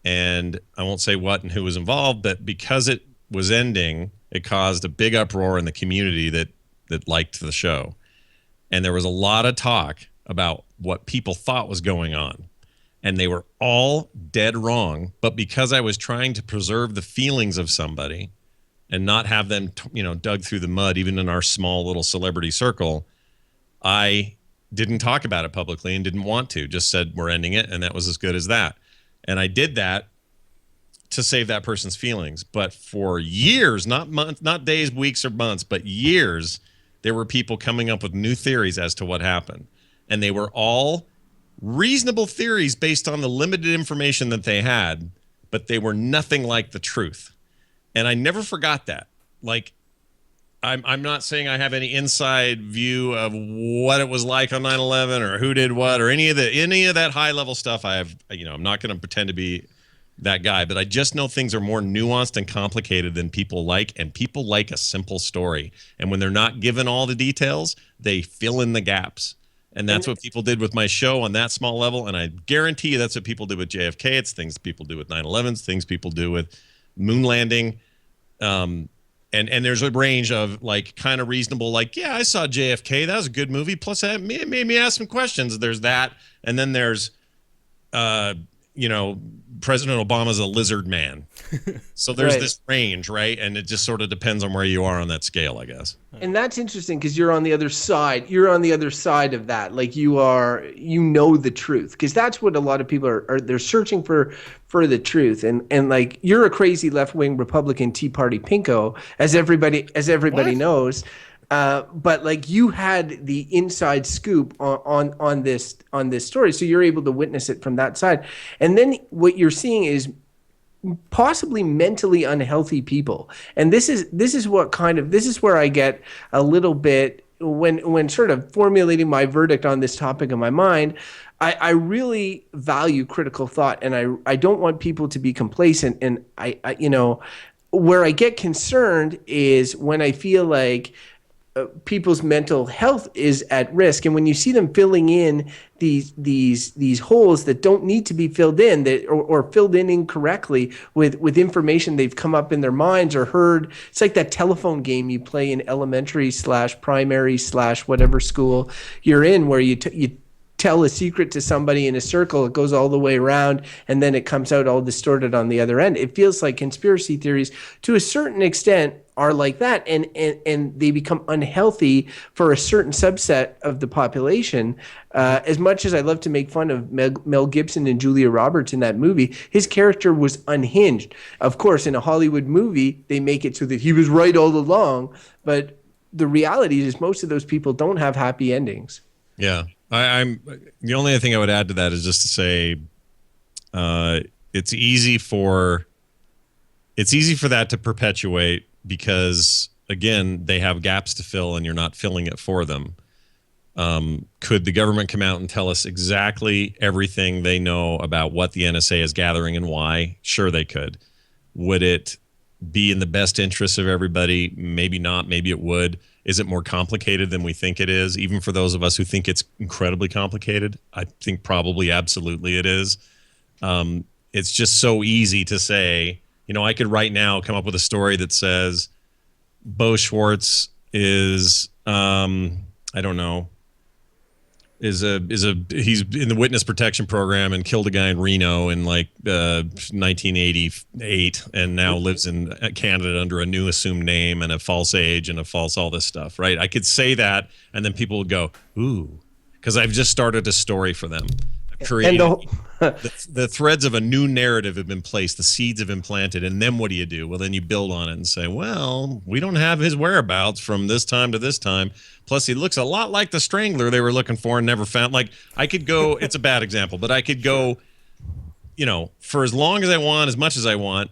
and I won't say what and who was involved, but because it was ending, it caused a big uproar in the community that liked the show. And there was a lot of talk about what people thought was going on. And they were all dead wrong. But because I was trying to preserve the feelings of somebody and not have them, dug through the mud, even in our small little celebrity circle, I didn't talk about it publicly and didn't want to. Just said we're ending it, and that was as good as that. And I did that to save that person's feelings. But for years, not months, not days, weeks, or months, but years, there were people coming up with new theories as to what happened, and they were all reasonable theories based on the limited information that they had, but they were nothing like the truth. And I never forgot that. Like, I'm not saying I have any inside view of what it was like on 9/11 or who did what or any of that high level stuff. I'm not going to pretend to be that guy, but I just know things are more nuanced and complicated than people like, and people like a simple story. And when they're not given all the details, they fill in the gaps. And that's what people did with my show on that small level. And I guarantee you that's what people do with JFK. It's things people do with 9/11, things people do with moon landing. And there's a range of like kind of reasonable, like, yeah, I saw JFK. That was a good movie. Plus, it made me ask some questions. There's that. And then there's, President Obama's a lizard man. So there's Right. this range, right? And it just sort of depends on where you are on that scale, I guess. And that's interesting because you're on the other side. You're on the other side of that. Like the truth, because that's what a lot of people are they're searching for the truth. And like, you're a crazy left-wing Republican Tea Party pinko, as everybody What? knows. But like, you had the inside scoop on this story, so you're able to witness it from that side. And then what you're seeing is possibly mentally unhealthy people. And this is where I get a little bit when sort of formulating my verdict on this topic in my mind. I really value critical thought, and I don't want people to be complacent. And I where I get concerned is when I feel like people's mental health is at risk, and when you see them filling in these holes that don't need to be filled in, that or filled in incorrectly with information they've come up in their minds or heard. It's like that telephone game you play in elementary / primary / whatever school you're in, where you tell a secret to somebody in a circle, it goes all the way around, and then it comes out all distorted on the other end. It feels like conspiracy theories, to a certain extent, are like that, and they become unhealthy for a certain subset of the population. As much as I love to make fun of Mel Gibson and Julia Roberts in that movie, his character was unhinged. Of course, in a Hollywood movie, they make it so that he was right all along, but the reality is most of those people don't have happy endings. Yeah. I'm the only other thing I would add to that is just to say it's easy for that to perpetuate because, again, they have gaps to fill and you're not filling it for them. Could the government come out and tell us exactly everything they know about what the NSA is gathering and why? Sure, they could. Would it be in the best interest of everybody? Maybe not. Maybe it would. Is it more complicated than we think it is? Even for those of us who think it's incredibly complicated, I think probably absolutely it is. It's just so easy to say, I could right now come up with a story that says Bo Schwartz is, I don't know, he's in the witness protection program and killed a guy in Reno in like 1988 and now lives in Canada under a new assumed name and a false age and a false all this stuff, right? I could say that and then people would go, ooh, because I've just started a story for them. I've created the threads of a new narrative have been placed, the seeds have been planted, and then what do you do? Well, then you build on it and say, well, we don't have his whereabouts from this time to this time. Plus, he looks a lot like the Strangler they were looking for and never found. Like, I could go, it's a bad example, but I could go for as long as I want, as much as I want,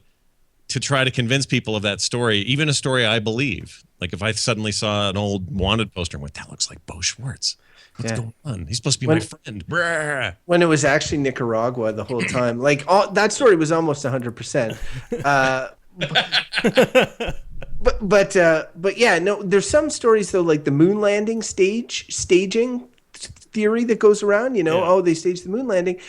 to try to convince people of that story, even a story I believe. Like if I suddenly saw an old wanted poster and went, that looks like Bo Schwartz. What's going on? He's supposed to be my friend. Brr. When it was actually Nicaragua the whole time. Like that story was almost 100%. But yeah, no, there's some stories though, like the moon landing staging theory that goes around, oh, they staged the moon landing.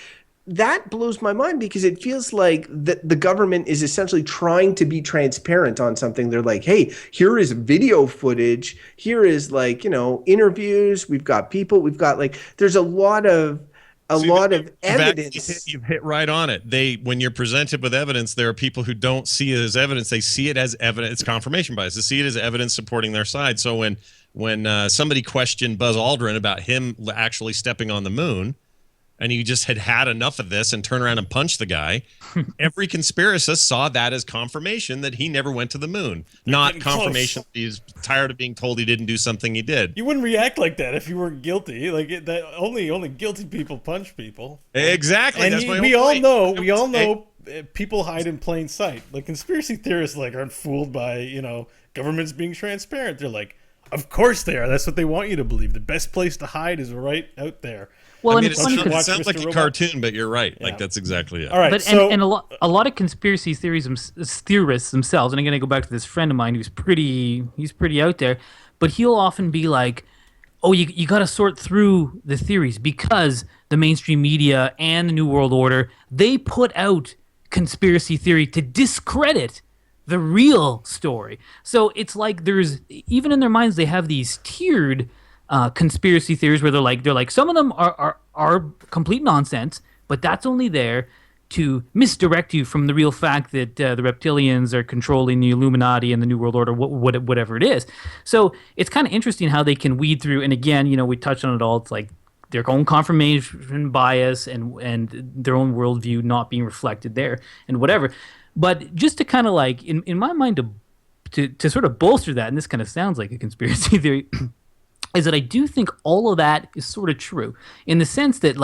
That blows my mind because it feels like the government is essentially trying to be transparent on something. They're like, hey, here is video footage. Here is interviews. We've got people. We've got there's a lot of evidence. You've hit right on it. When you're presented with evidence, there are people who don't see it as evidence. They see it as evidence. It's confirmation bias. They see it as evidence supporting their side. So when somebody questioned Buzz Aldrin about him actually stepping on the moon, and you just had enough of this and turn around and punch the guy, every conspiracist saw that as confirmation that he never went to the moon, not confirmation that he's tired of being told he didn't do something he did. You wouldn't react like that if you were guilty. Only guilty people punch people. Exactly. And that's my we all point. know. We all know people hide in plain sight. Like conspiracy theorists, aren't fooled by governments being transparent. They're like, of course they are. That's what they want you to believe. The best place to hide is right out there. Well, it funny sounds like a cartoon, but you're right. Yeah. That's exactly it. All right, but and a lot of conspiracy theorists themselves, and I'm going to go back to this friend of mine who's pretty out there, but he'll often be like, "Oh, you got to sort through the theories because the mainstream media and the New World Order, they put out conspiracy theory to discredit the real story." So it's like there's even in their minds they have these tiered conspiracy theories where they're like some of them are complete nonsense, but that's only there to misdirect you from the real fact that the reptilians are controlling the Illuminati and the New World Order, whatever it is. So it's kind of interesting how they can weed through. And again, we touched on it all. It's like their own confirmation bias and their own worldview not being reflected there and whatever. But just to kind of in my mind to sort of bolster that, and this kind of sounds like a conspiracy theory. Is that I do think all of that is sort of true in the sense that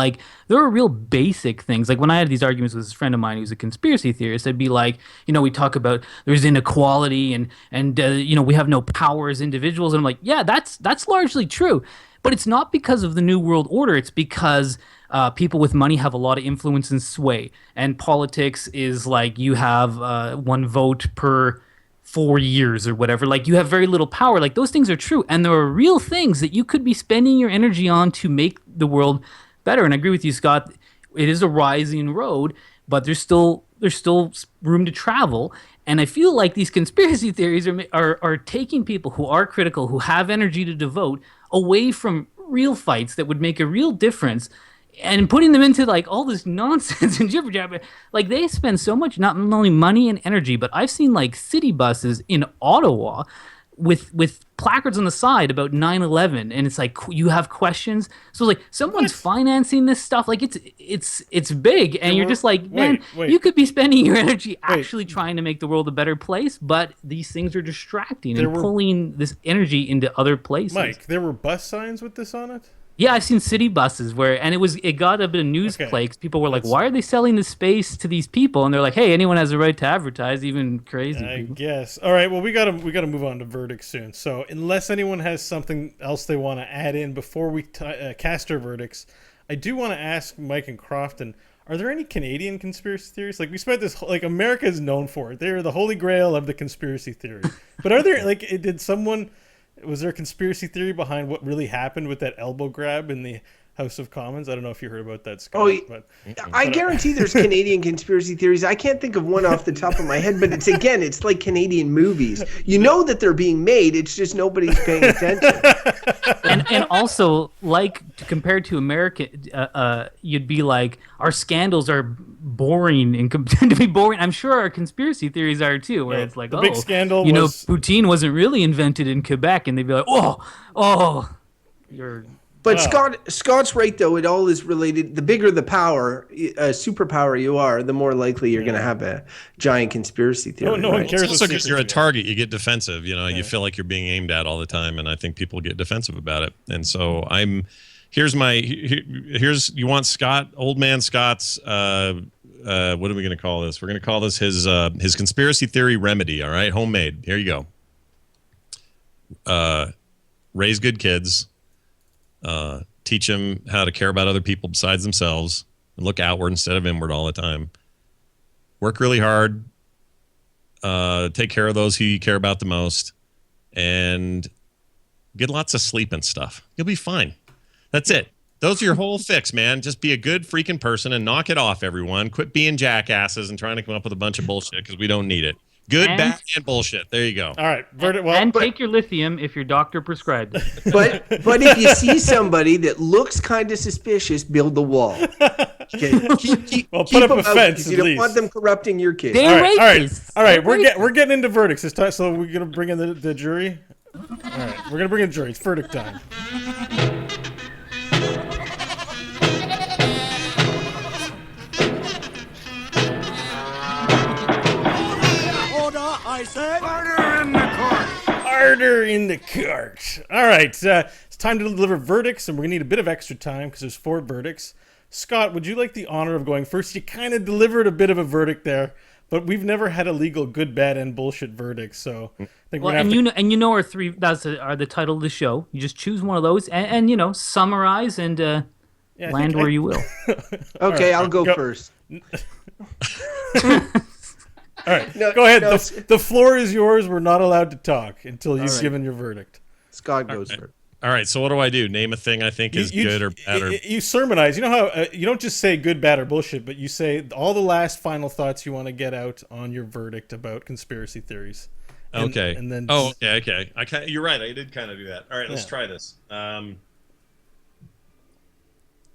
there are real basic things. Like when I had these arguments with this friend of mine who's a conspiracy theorist, I'd be like, we talk about there's inequality and we have no power as individuals. And I'm like, yeah, that's largely true. But it's not because of the New World Order. It's because people with money have a lot of influence and sway. And politics is you have one vote per 4 years or whatever. You have very little power. Those things are true, and there are real things that you could be spending your energy on to make the world better. And I agree with you, Scott. It is a rising road, but there's still room to travel. And I feel like these conspiracy theories are taking people who are critical, who have energy to devote, away from real fights that would make a real difference, and putting them into all this nonsense and jibber jabber. They spend so much not only money and energy, but I've seen city buses in Ottawa with placards on the side about 9/11, and it's you have questions. So someone's financing this stuff. It's big, and you're just man, you could be spending your energy actually trying to make the world a better place, but these things are distracting and pulling this energy into other places. Mike, there were bus signs with this on it? Yeah, I've seen city buses it got a bit of news play because people were like, why are they selling the space to these people? And they're like, hey, anyone has a right to advertise, even crazy people. I guess. All right, well, we gotta move on to verdicts soon. So unless anyone has something else they want to add in before we cast our verdicts, I do want to ask Mike and Crofton, are there any Canadian conspiracy theories? We spent this, America is known for it. They're the holy grail of the conspiracy theory. But are there, was there a conspiracy theory behind what really happened with that elbow grab in the House of Commons? I don't know if you heard about that, Scott. I guarantee there's Canadian conspiracy theories. I can't think of one off the top of my head, but it's like Canadian movies. You know that they're being made. It's just nobody's paying attention. and also, compared to America, you'd be like, our scandals are boring and tend to be boring. I'm sure our conspiracy theories are too, where it's the big scandal poutine wasn't really invented in Quebec, and they'd be like, oh, you're... But Scott's right, though. It all is related. The bigger the power, superpower you are, the more likely you're going to have a giant conspiracy theory. No one cares. It's also because you're a target. You get defensive. You feel like you're being aimed at all the time, and I think people get defensive about it. And so here's you want Scott, old man Scott's what are we going to call this? We're going to call this his conspiracy theory remedy. All right, homemade. Here you go. Raise good kids. Teach them how to care about other people besides themselves, and look outward instead of inward all the time. Work really hard. Take care of those who you care about the most, and get lots of sleep and stuff. You'll be fine. That's it. Those are your whole fix, man. Just be a good freaking person and knock it off, everyone. Quit being jackasses and trying to come up with a bunch of bullshit because we don't need it. Good, bad, and bullshit. There you go. All right. Take your lithium if your doctor prescribed it. But if you see somebody that looks kind of suspicious, build the wall. Okay. Keep put up them a out, fence 'cause you at don't least. want them corrupting your kids. They're All rapists. right. They're We're getting into verdicts this time. So we're gonna bring in the jury. All right. We're gonna bring in jury. It's verdict time. Harder in the court. All right, it's time to deliver verdicts, and we're gonna need a bit of extra time because there's 4 verdicts. Scott, would you like the honor of going first? You kind of delivered a bit of a verdict there, but we've never had a legal good, bad, and bullshit verdict, so I think Well, we're and gonna you know our 3. Are the title of the show. You just choose one of those, and summarize and land where you will. Okay, I'll go first. All right, No, go ahead. no, The floor is yours. We're not allowed to talk until you've right. given your verdict. Scott goes first. All right, so what do I do? Name a thing I think is good or bad or... You sermonize. You know how you don't just say good, bad, or bullshit, but you say all the last final thoughts you want to get out on your verdict about conspiracy theories. Okay. And then okay. You're right. I did kind of do that. All right, let's try this. And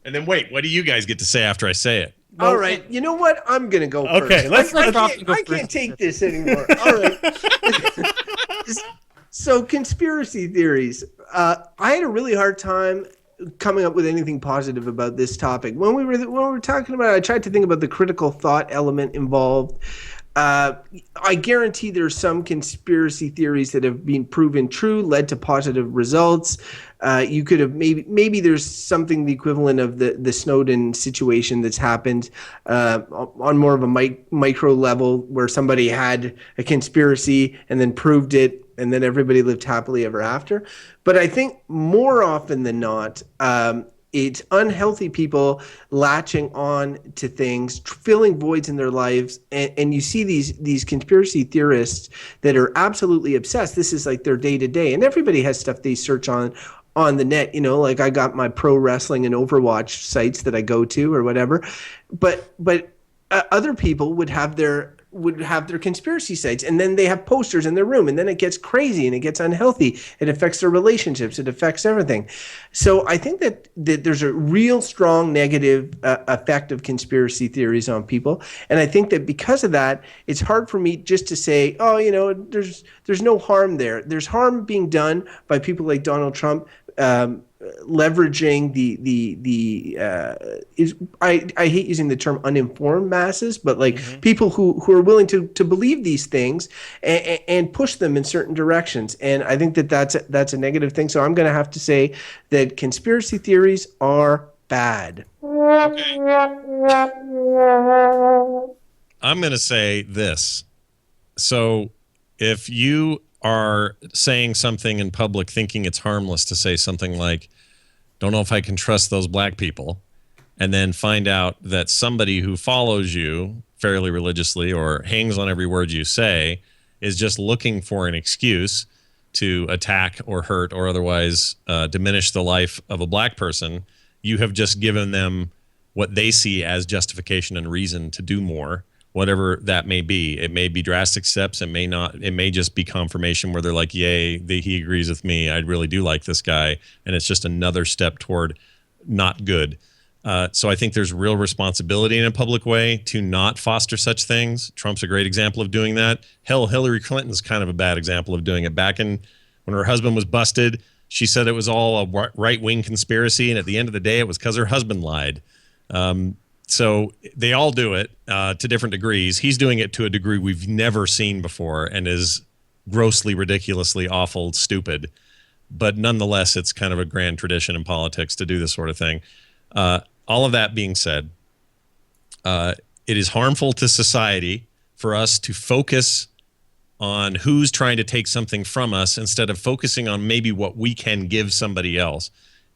then wait, what do you guys get to say after I say it? All right, you know what? I'm gonna go first. Okay, let's I can't take this anymore. All right. So conspiracy theories. I had a really hard time coming up with anything positive about this topic. When we were talking about it, I tried to think about the critical thought element involved. I guarantee there's some conspiracy theories that have been proven true, led to positive results. You could have maybe there's something the equivalent of the Snowden situation that's happened on more of a micro level where somebody had a conspiracy and then proved it and then everybody lived happily ever after. But I think more often than not, it's unhealthy people latching on to things, filling voids in their lives, and you see these conspiracy theorists that are absolutely obsessed. This is like their day to day, and everybody has stuff they search on the net. Like I got my pro wrestling and Overwatch sites that I go to or whatever, but other people would have their conspiracy sites, and then they have posters in their room, and then it gets crazy and it gets unhealthy. It affects their relationships. It affects everything. So I think that there's a real strong negative effect of conspiracy theories on people, and I think that because of that, it's hard for me just to say, there's no harm there. There's harm being done by people like Donald Trump. Leveraging I hate using the term uninformed masses, but like people who are willing to believe these things and push them in certain directions. And I think that's a negative thing. So I'm going to have to say that conspiracy theories are bad. Okay. I'm going to say this. So if you are saying something in public thinking it's harmless to say something like, don't know if I can trust those black people, and then find out that somebody who follows you fairly religiously or hangs on every word you say is just looking for an excuse to attack or hurt or otherwise diminish the life of a black person, you have just given them what they see as justification and reason to do more, whatever that may be. It may be drastic steps. It may not. It may just be confirmation where they're like, yay, he agrees with me. I really do like this guy. And it's just another step toward not good. So I think there's real responsibility in a public way to not foster such things. Trump's a great example of doing that. Hell, Hillary Clinton's kind of a bad example of doing it. Back in when her husband was busted, she said it was all a right-wing conspiracy. And at the end of the day, it was because her husband lied. So they all do it to different degrees. He's doing it to a degree we've never seen before and is grossly, ridiculously awful, stupid. But nonetheless, it's kind of a grand tradition in politics to do this sort of thing. All of that being said, it is harmful to society for us to focus on who's trying to take something from us instead of focusing on maybe what we can give somebody else.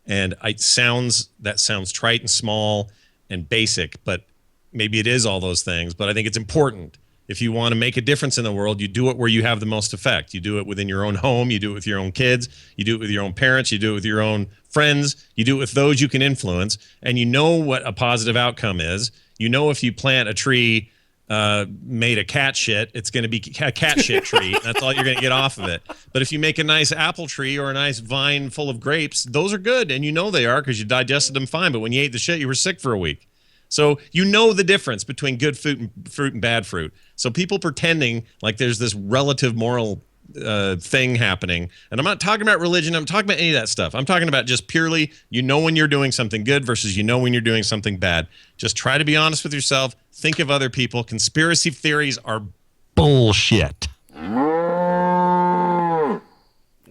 And that sounds trite and small and basic, but maybe it is all those things. But I think it's important. If you want to make a difference in the world, you do it where you have the most effect. You do it within your own home. You do it with your own kids. You do it with your own parents. You do it with your own friends. You do it with those you can influence. And you know what a positive outcome is. You know, if you plant a tree made of cat shit, it's going to be a cat shit tree. That's all you're going to get off of it. But if you make a nice apple tree or a nice vine full of grapes, those are good. And you know they are because you digested them fine. But when you ate the shit, you were sick for a week. So you know the difference between good fruit and bad fruit. So people pretending like there's this relative moral thing happening. And I'm not talking about religion. I'm talking about any of that stuff. I'm talking about just purely, you know when you're doing something good versus you know when you're doing something bad. Just try to be honest with yourself. Think of other people. Conspiracy theories are bullshit. All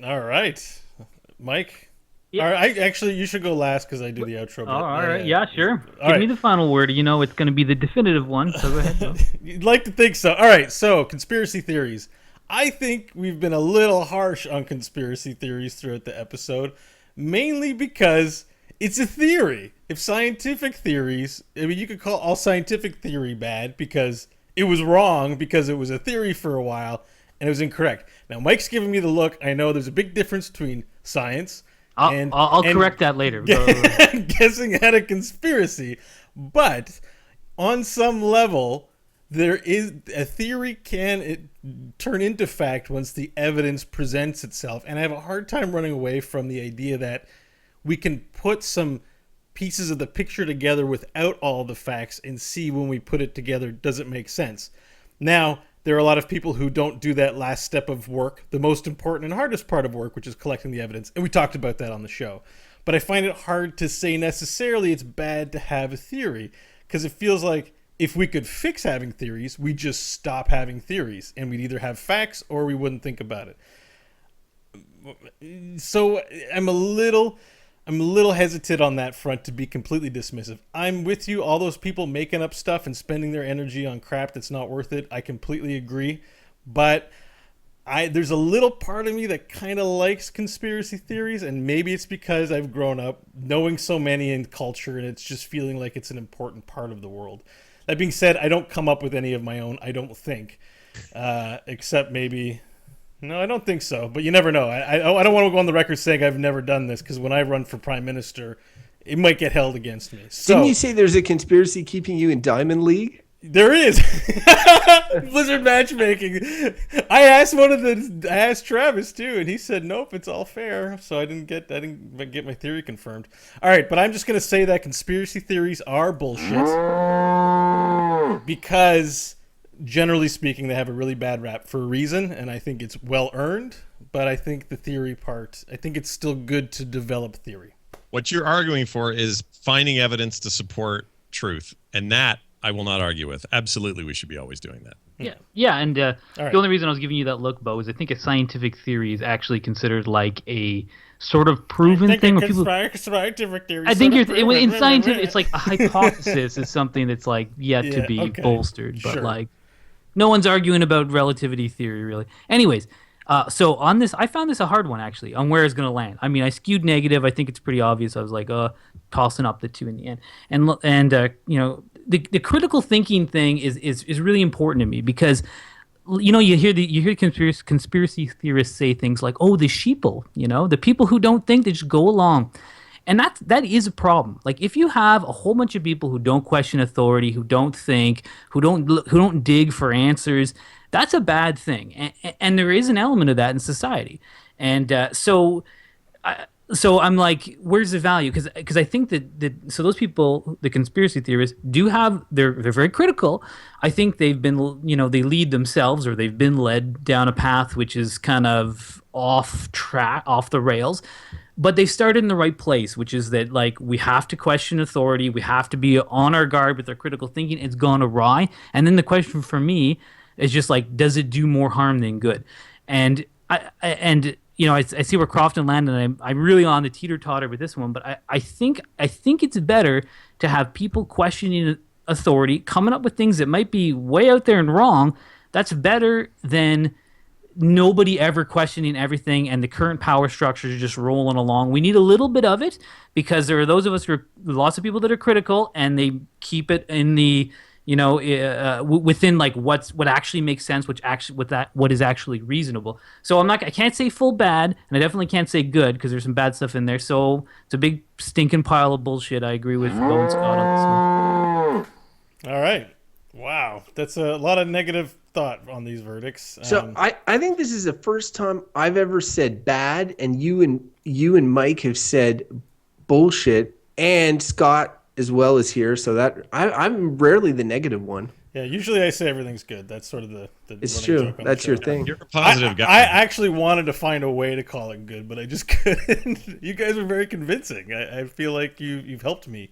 right. Mike? Yeah. All right, actually, you should go last because I do the outro. Oh, all right. Yeah, sure. All Give me the final word. You know it's going to be the definitive one, so go ahead. Bill. You'd like to think so. All right, so conspiracy theories. I think we've been a little harsh on conspiracy theories throughout the episode, mainly because it's a theory. If scientific theories, I mean, you could call all scientific theory bad because it was wrong because it was a theory for a while and it was incorrect. Now, Mike's giving me the look. I know there's a big difference between science I'll correct that later. Guessing at a conspiracy. But on some level, there is a theory can turn into fact once the evidence presents itself. And I have a hard time running away from the idea that we can put some pieces of the picture together without all the facts and see when we put it together, does it make sense? Now, there are a lot of people who don't do that last step of work, the most important and hardest part of work, which is collecting the evidence. And we talked about that on the show. But I find it hard to say necessarily it's bad to have a theory because it feels like if we could fix having theories, we just stop having theories and we'd either have facts or we wouldn't think about it. So I'm a little hesitant on that front to be completely dismissive. I'm with you. All those people making up stuff and spending their energy on crap that's not worth it, I completely agree. But there's a little part of me that kind of likes conspiracy theories, and maybe it's because I've grown up knowing so many in culture, and it's just feeling like it's an important part of the world. That being said, I don't come up with any of my own, I don't think, except maybe... No, I don't think so, but you never know. I don't want to go on the record saying I've never done this because when I run for prime minister, it might get held against me. So, didn't you say there's a conspiracy keeping you in Diamond League? There is. Blizzard matchmaking. I asked Travis too, and he said nope, it's all fair. So I didn't get my theory confirmed. All right, but I'm just gonna say that conspiracy theories are bullshit because, generally speaking, they have a really bad rap for a reason, and I think it's well earned. But I think the theory part, I think it's still good to develop theory. What you're arguing for is finding evidence to support truth, and that I will not argue with. Absolutely, we should be always doing that. Yeah, and right. The only reason I was giving you that look, Bo, is I think a scientific theory is actually considered like a sort of proven thing. Where people, scientific theory. I think in scientific, it's like a hypothesis is something that's like yet to be bolstered, but like no one's arguing about relativity theory really. Anyways. So on this, I found this a hard one actually on where it's going to land. I mean, I skewed negative. I think it's pretty obvious. I was like, tossing up the two in the end. And you know, the critical thinking thing is really important to me because, you know, you hear conspiracy theorists say things like, oh, the sheeple, you know, the people who don't think, they just go along. And that is a problem. Like if you have a whole bunch of people who don't question authority, who don't think, who don't dig for answers, that's a bad thing. And there is an element of that in society. And so I'm like, where's the value? Because I think that so those people, the conspiracy theorists, do have they're very critical. I think they've been, you know, they lead themselves or they've been led down a path which is kind of off the rails. But they started in the right place, which is that, like, we have to question authority. We have to be on our guard with our critical thinking. It's gone awry. And then the question for me is just, like, does it do more harm than good? And, you know, I see where Crofton landed, and I'm really on the teeter-totter with this one. But I think it's better to have people questioning authority coming up with things that might be way out there and wrong, that's better than nobody ever questioning everything and the current power structures just rolling along. We need a little bit of it because there are those of us who are lots of people that are critical and they keep it in the within like what actually makes sense, what is actually reasonable. So I can't say full bad, and I definitely can't say good because there's some bad stuff in there. So it's a big stinking pile of bullshit. I agree with Bo and Scott on this one. All right. Wow, that's a lot of negative thought on these verdicts. So I think this is the first time I've ever said bad, and you and Mike have said bullshit, and Scott as well as here. So that I'm rarely the negative one. Yeah, usually I say everything's good. That's sort of the It's running true. joke on That's the your show. thing. You're a positive guy. I actually wanted to find a way to call it good, but I just couldn't. You guys were very convincing. I feel like you've helped me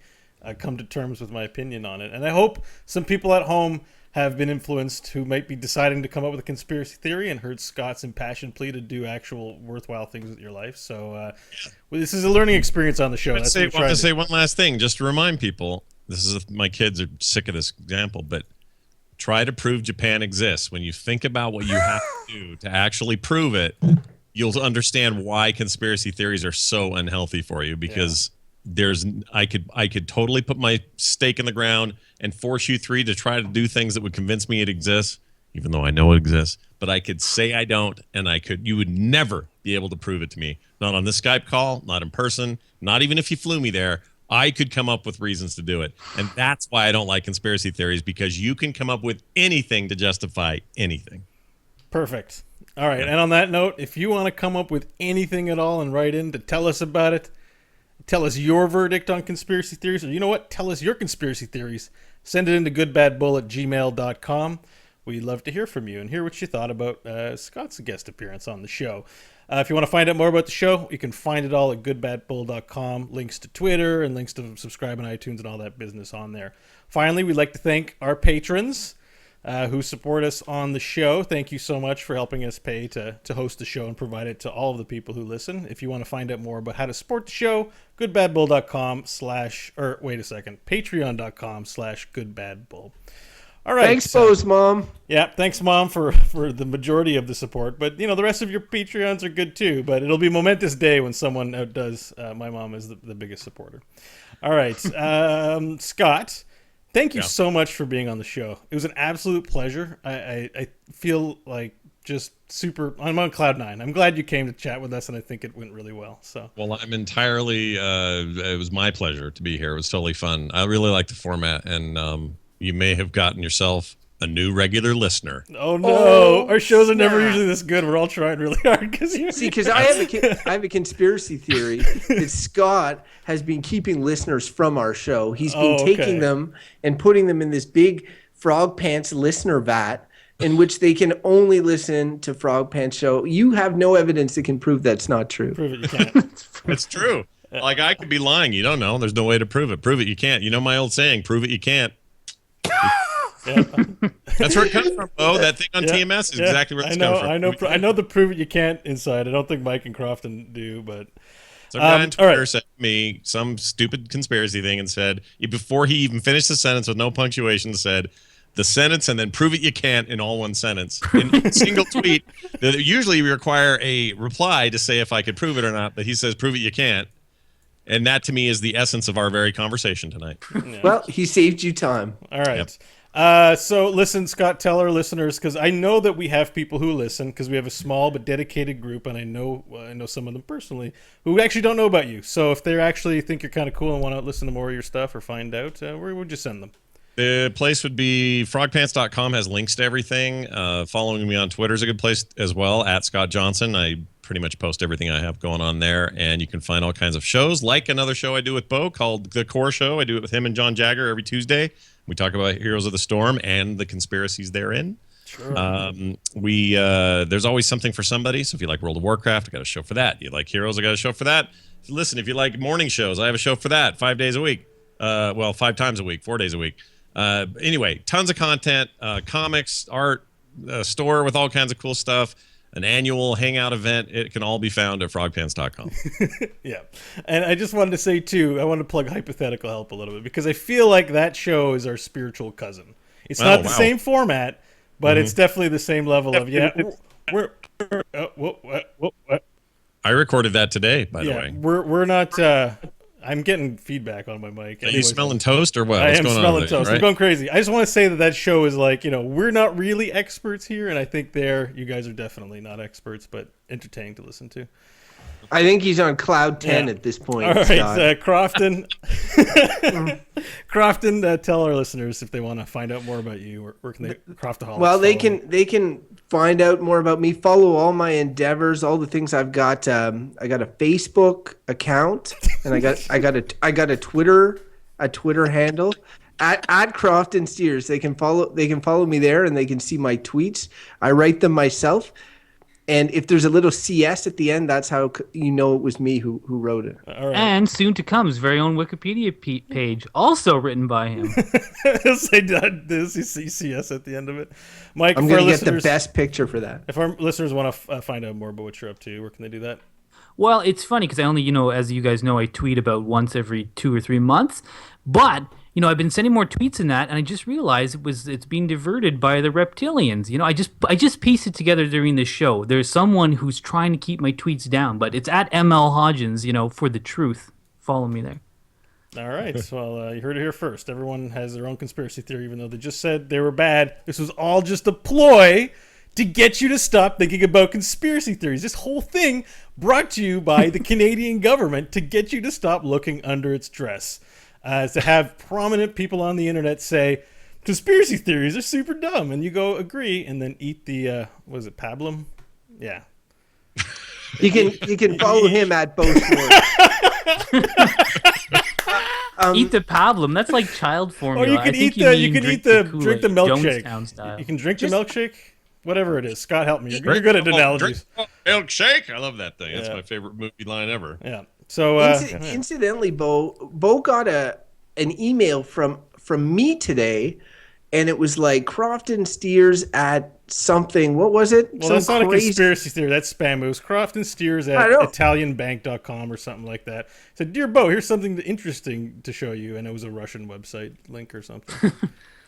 come to terms with my opinion on it, and I hope some people at home have been influenced who might be deciding to come up with a conspiracy theory and heard Scott's impassioned plea to do actual worthwhile things with your life. So well, this is a learning experience on the show. I want to say one last thing, just to remind people. My kids are sick of this example, but try to prove Japan exists. When you think about what you have to do to actually prove it, you'll understand why conspiracy theories are so unhealthy for you. Because I could totally put my stake in the ground and force you three to try to do things that would convince me it exists, even though I know it exists. But I could say I don't, and you would never be able to prove it to me. Not on this Skype call, not in person, not even if you flew me there. I could come up with reasons to do it. And that's why I don't like conspiracy theories, because you can come up with anything to justify anything. Perfect. All right. And on that note, if you want to come up with anything at all and write in to tell us about it, tell us your verdict on conspiracy theories, or you know what? Tell us your conspiracy theories. Send it into goodbadbull@gmail.com. We'd love to hear from you and hear what you thought about Scott's guest appearance on the show. If you want to find out more about the show, you can find it all at goodbadbull.com. Links to Twitter and links to subscribe on iTunes and all that business on there. Finally, we'd like to thank our patrons who support us on the show. Thank you so much for helping us pay to host the show and provide it to all of the people who listen. If you want to find out more about how to support the show, patreon.com/goodbadbull. All right. Thanks, Bo's mom. Yeah, thanks, Mom, for the majority of the support. But, the rest of your Patreons are good, too. But it'll be a momentous day when someone outdoes my mom as the biggest supporter. All right. Scott, thank you so much for being on the show. It was an absolute pleasure. I feel like just I'm on cloud nine. I'm glad you came to chat with us, and I think it went really well. So. Well, I'm entirely, it was my pleasure to be here. It was totally fun. I really like the format, and you may have gotten yourself a new regular listener. Oh no! Our shows are never usually this good. We're all trying really hard because I have a conspiracy theory that Scott has been keeping listeners from our show. He's been taking them and putting them in this big Frog Pants listener vat, in which they can only listen to Frog Pants show. You have no evidence that can prove that's not true. Prove it, you can't. It's true. Like, I could be lying. You don't know. There's no way to prove it. Prove it, you can't. You know my old saying, prove it, you can't. Yeah. That's where it comes from. Oh, that thing on TMS is exactly where it's coming from. I know the prove it you can't inside. I don't think Mike and Crofton do, but some guy on Twitter sent me some stupid conspiracy thing and said, before he even finished the sentence with no punctuation, said the sentence and then prove it you can't in all one sentence in a single tweet. That usually require a reply to say if I could prove it or not, but he says prove it you can't. And that, to me, is the essence of our very conversation tonight. Yeah. Well, he saved you time. All right. Yep. So listen, Scott, tell our listeners, because I know that we have people who listen, because we have a small but dedicated group, and I know some of them personally who actually don't know about you. So if they actually think you're kind of cool and want to listen to more of your stuff or find out, where would you send them? The place would be frogpants.com, has links to everything. Following me on Twitter is a good place as well, at Scott Johnson. I pretty much post everything I have going on there, and you can find all kinds of shows, like another show I do with Bo called The Core Show. I do it with him and John Jagger every Tuesday. We talk about Heroes of the Storm and the conspiracies therein. Sure. There's always something for somebody. So if you like World of Warcraft, I got a show for that. You like Heroes, I got a show for that. Listen, if you like morning shows, I have a show for that 5 days a week. 5 times a week, 4 days a week. Anyway, tons of content, comics, art, store with all kinds of cool stuff. an annual hangout event, it can all be found at frogpants.com. Yeah. And I just wanted to say, too, I want to plug Hypothetical Help a little bit because I feel like that show is our spiritual cousin. It's not the same format, but it's definitely the same level of, what? I recorded that today, by the way. We're not, I'm getting feedback on my mic. Are you smelling toast or what? I What's am going smelling on toast. right? I'm going crazy. I just want to say that show is like, we're not really experts here, and I think you guys are definitely not experts, but entertaining to listen to. I think he's on cloud 10 at this point. All right, Scott. Crofton. Crofton, tell our listeners if they want to find out more about you. Where can they? Croftaholics. Well, they can find out more about me. Follow all my endeavors, all the things I've got. I got a Facebook account, and I got a Twitter handle at Crofton Steers. They can follow me there, and they can see my tweets. I write them myself. And if there's a little CS at the end, that's how you know it was me who wrote it. All right. And soon to come, his very own Wikipedia page, also written by him. Say this CS at the end of it. Mike, I'm going to get the best picture for that. If our listeners want to find out more about what you're up to, where can they do that? Well, it's funny because I only, as you guys know, I tweet about once every 2 or 3 months. But, I've been sending more tweets than that, and I just realized it's being diverted by the reptilians. I just pieced it together during this show. There's someone who's trying to keep my tweets down, but it's at ML Hodgins, for the truth. Follow me there. All right. Well, you heard it here first. Everyone has their own conspiracy theory, even though they just said they were bad. This was all just a ploy to get you to stop thinking about conspiracy theories. This whole thing brought to you by the Canadian government to get you to stop looking under its dress. To have prominent people on the internet say, conspiracy theories are super dumb, and you go, agree, and then eat the, was it pablum? Yeah. You can follow him at both. Eat the pablum. That's like child formula. Or you can drink the milkshake. You can drink the milkshake. Whatever it is. Scott, help me. You're good at analogies. Milkshake. I love that thing. That's my favorite movie line ever. Yeah. So incidentally, Bo got an email from me today, and it was like Crofton Steers at something. What was it? Well, that's not a conspiracy theory. That's spam. It was Crofton Steers at ItalianBank.com or something like that. It said, "Dear Bo, here's something interesting to show you," and it was a Russian website link or something.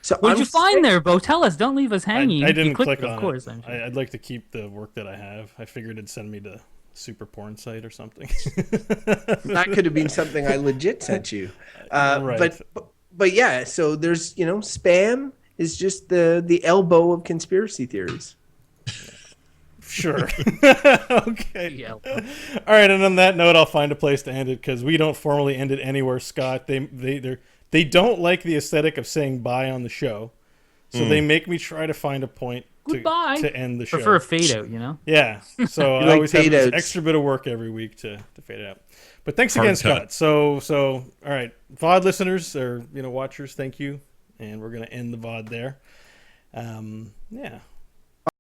So what'd you find there, Bo? Tell us. Don't leave us hanging. I didn't click on it. Of course, I'm sure. I'd like to keep the work that I have. I figured it'd send me to super porn site or something. That could have been something I legit sent you. Right. But yeah, so there's, spam is just the elbow of conspiracy theories. Sure. Okay. All right, and on that note, I'll find a place to end it because we don't formally end it anywhere, Scott. They don't like the aesthetic of saying bye on the show, so they make me try to find a point to end the show. Prefer a fade out, Yeah. So I always have this extra bit of work every week to fade it out. But thanks again, Scott. So all right, VOD listeners or watchers, thank you, and we're gonna end the VOD there. Yeah.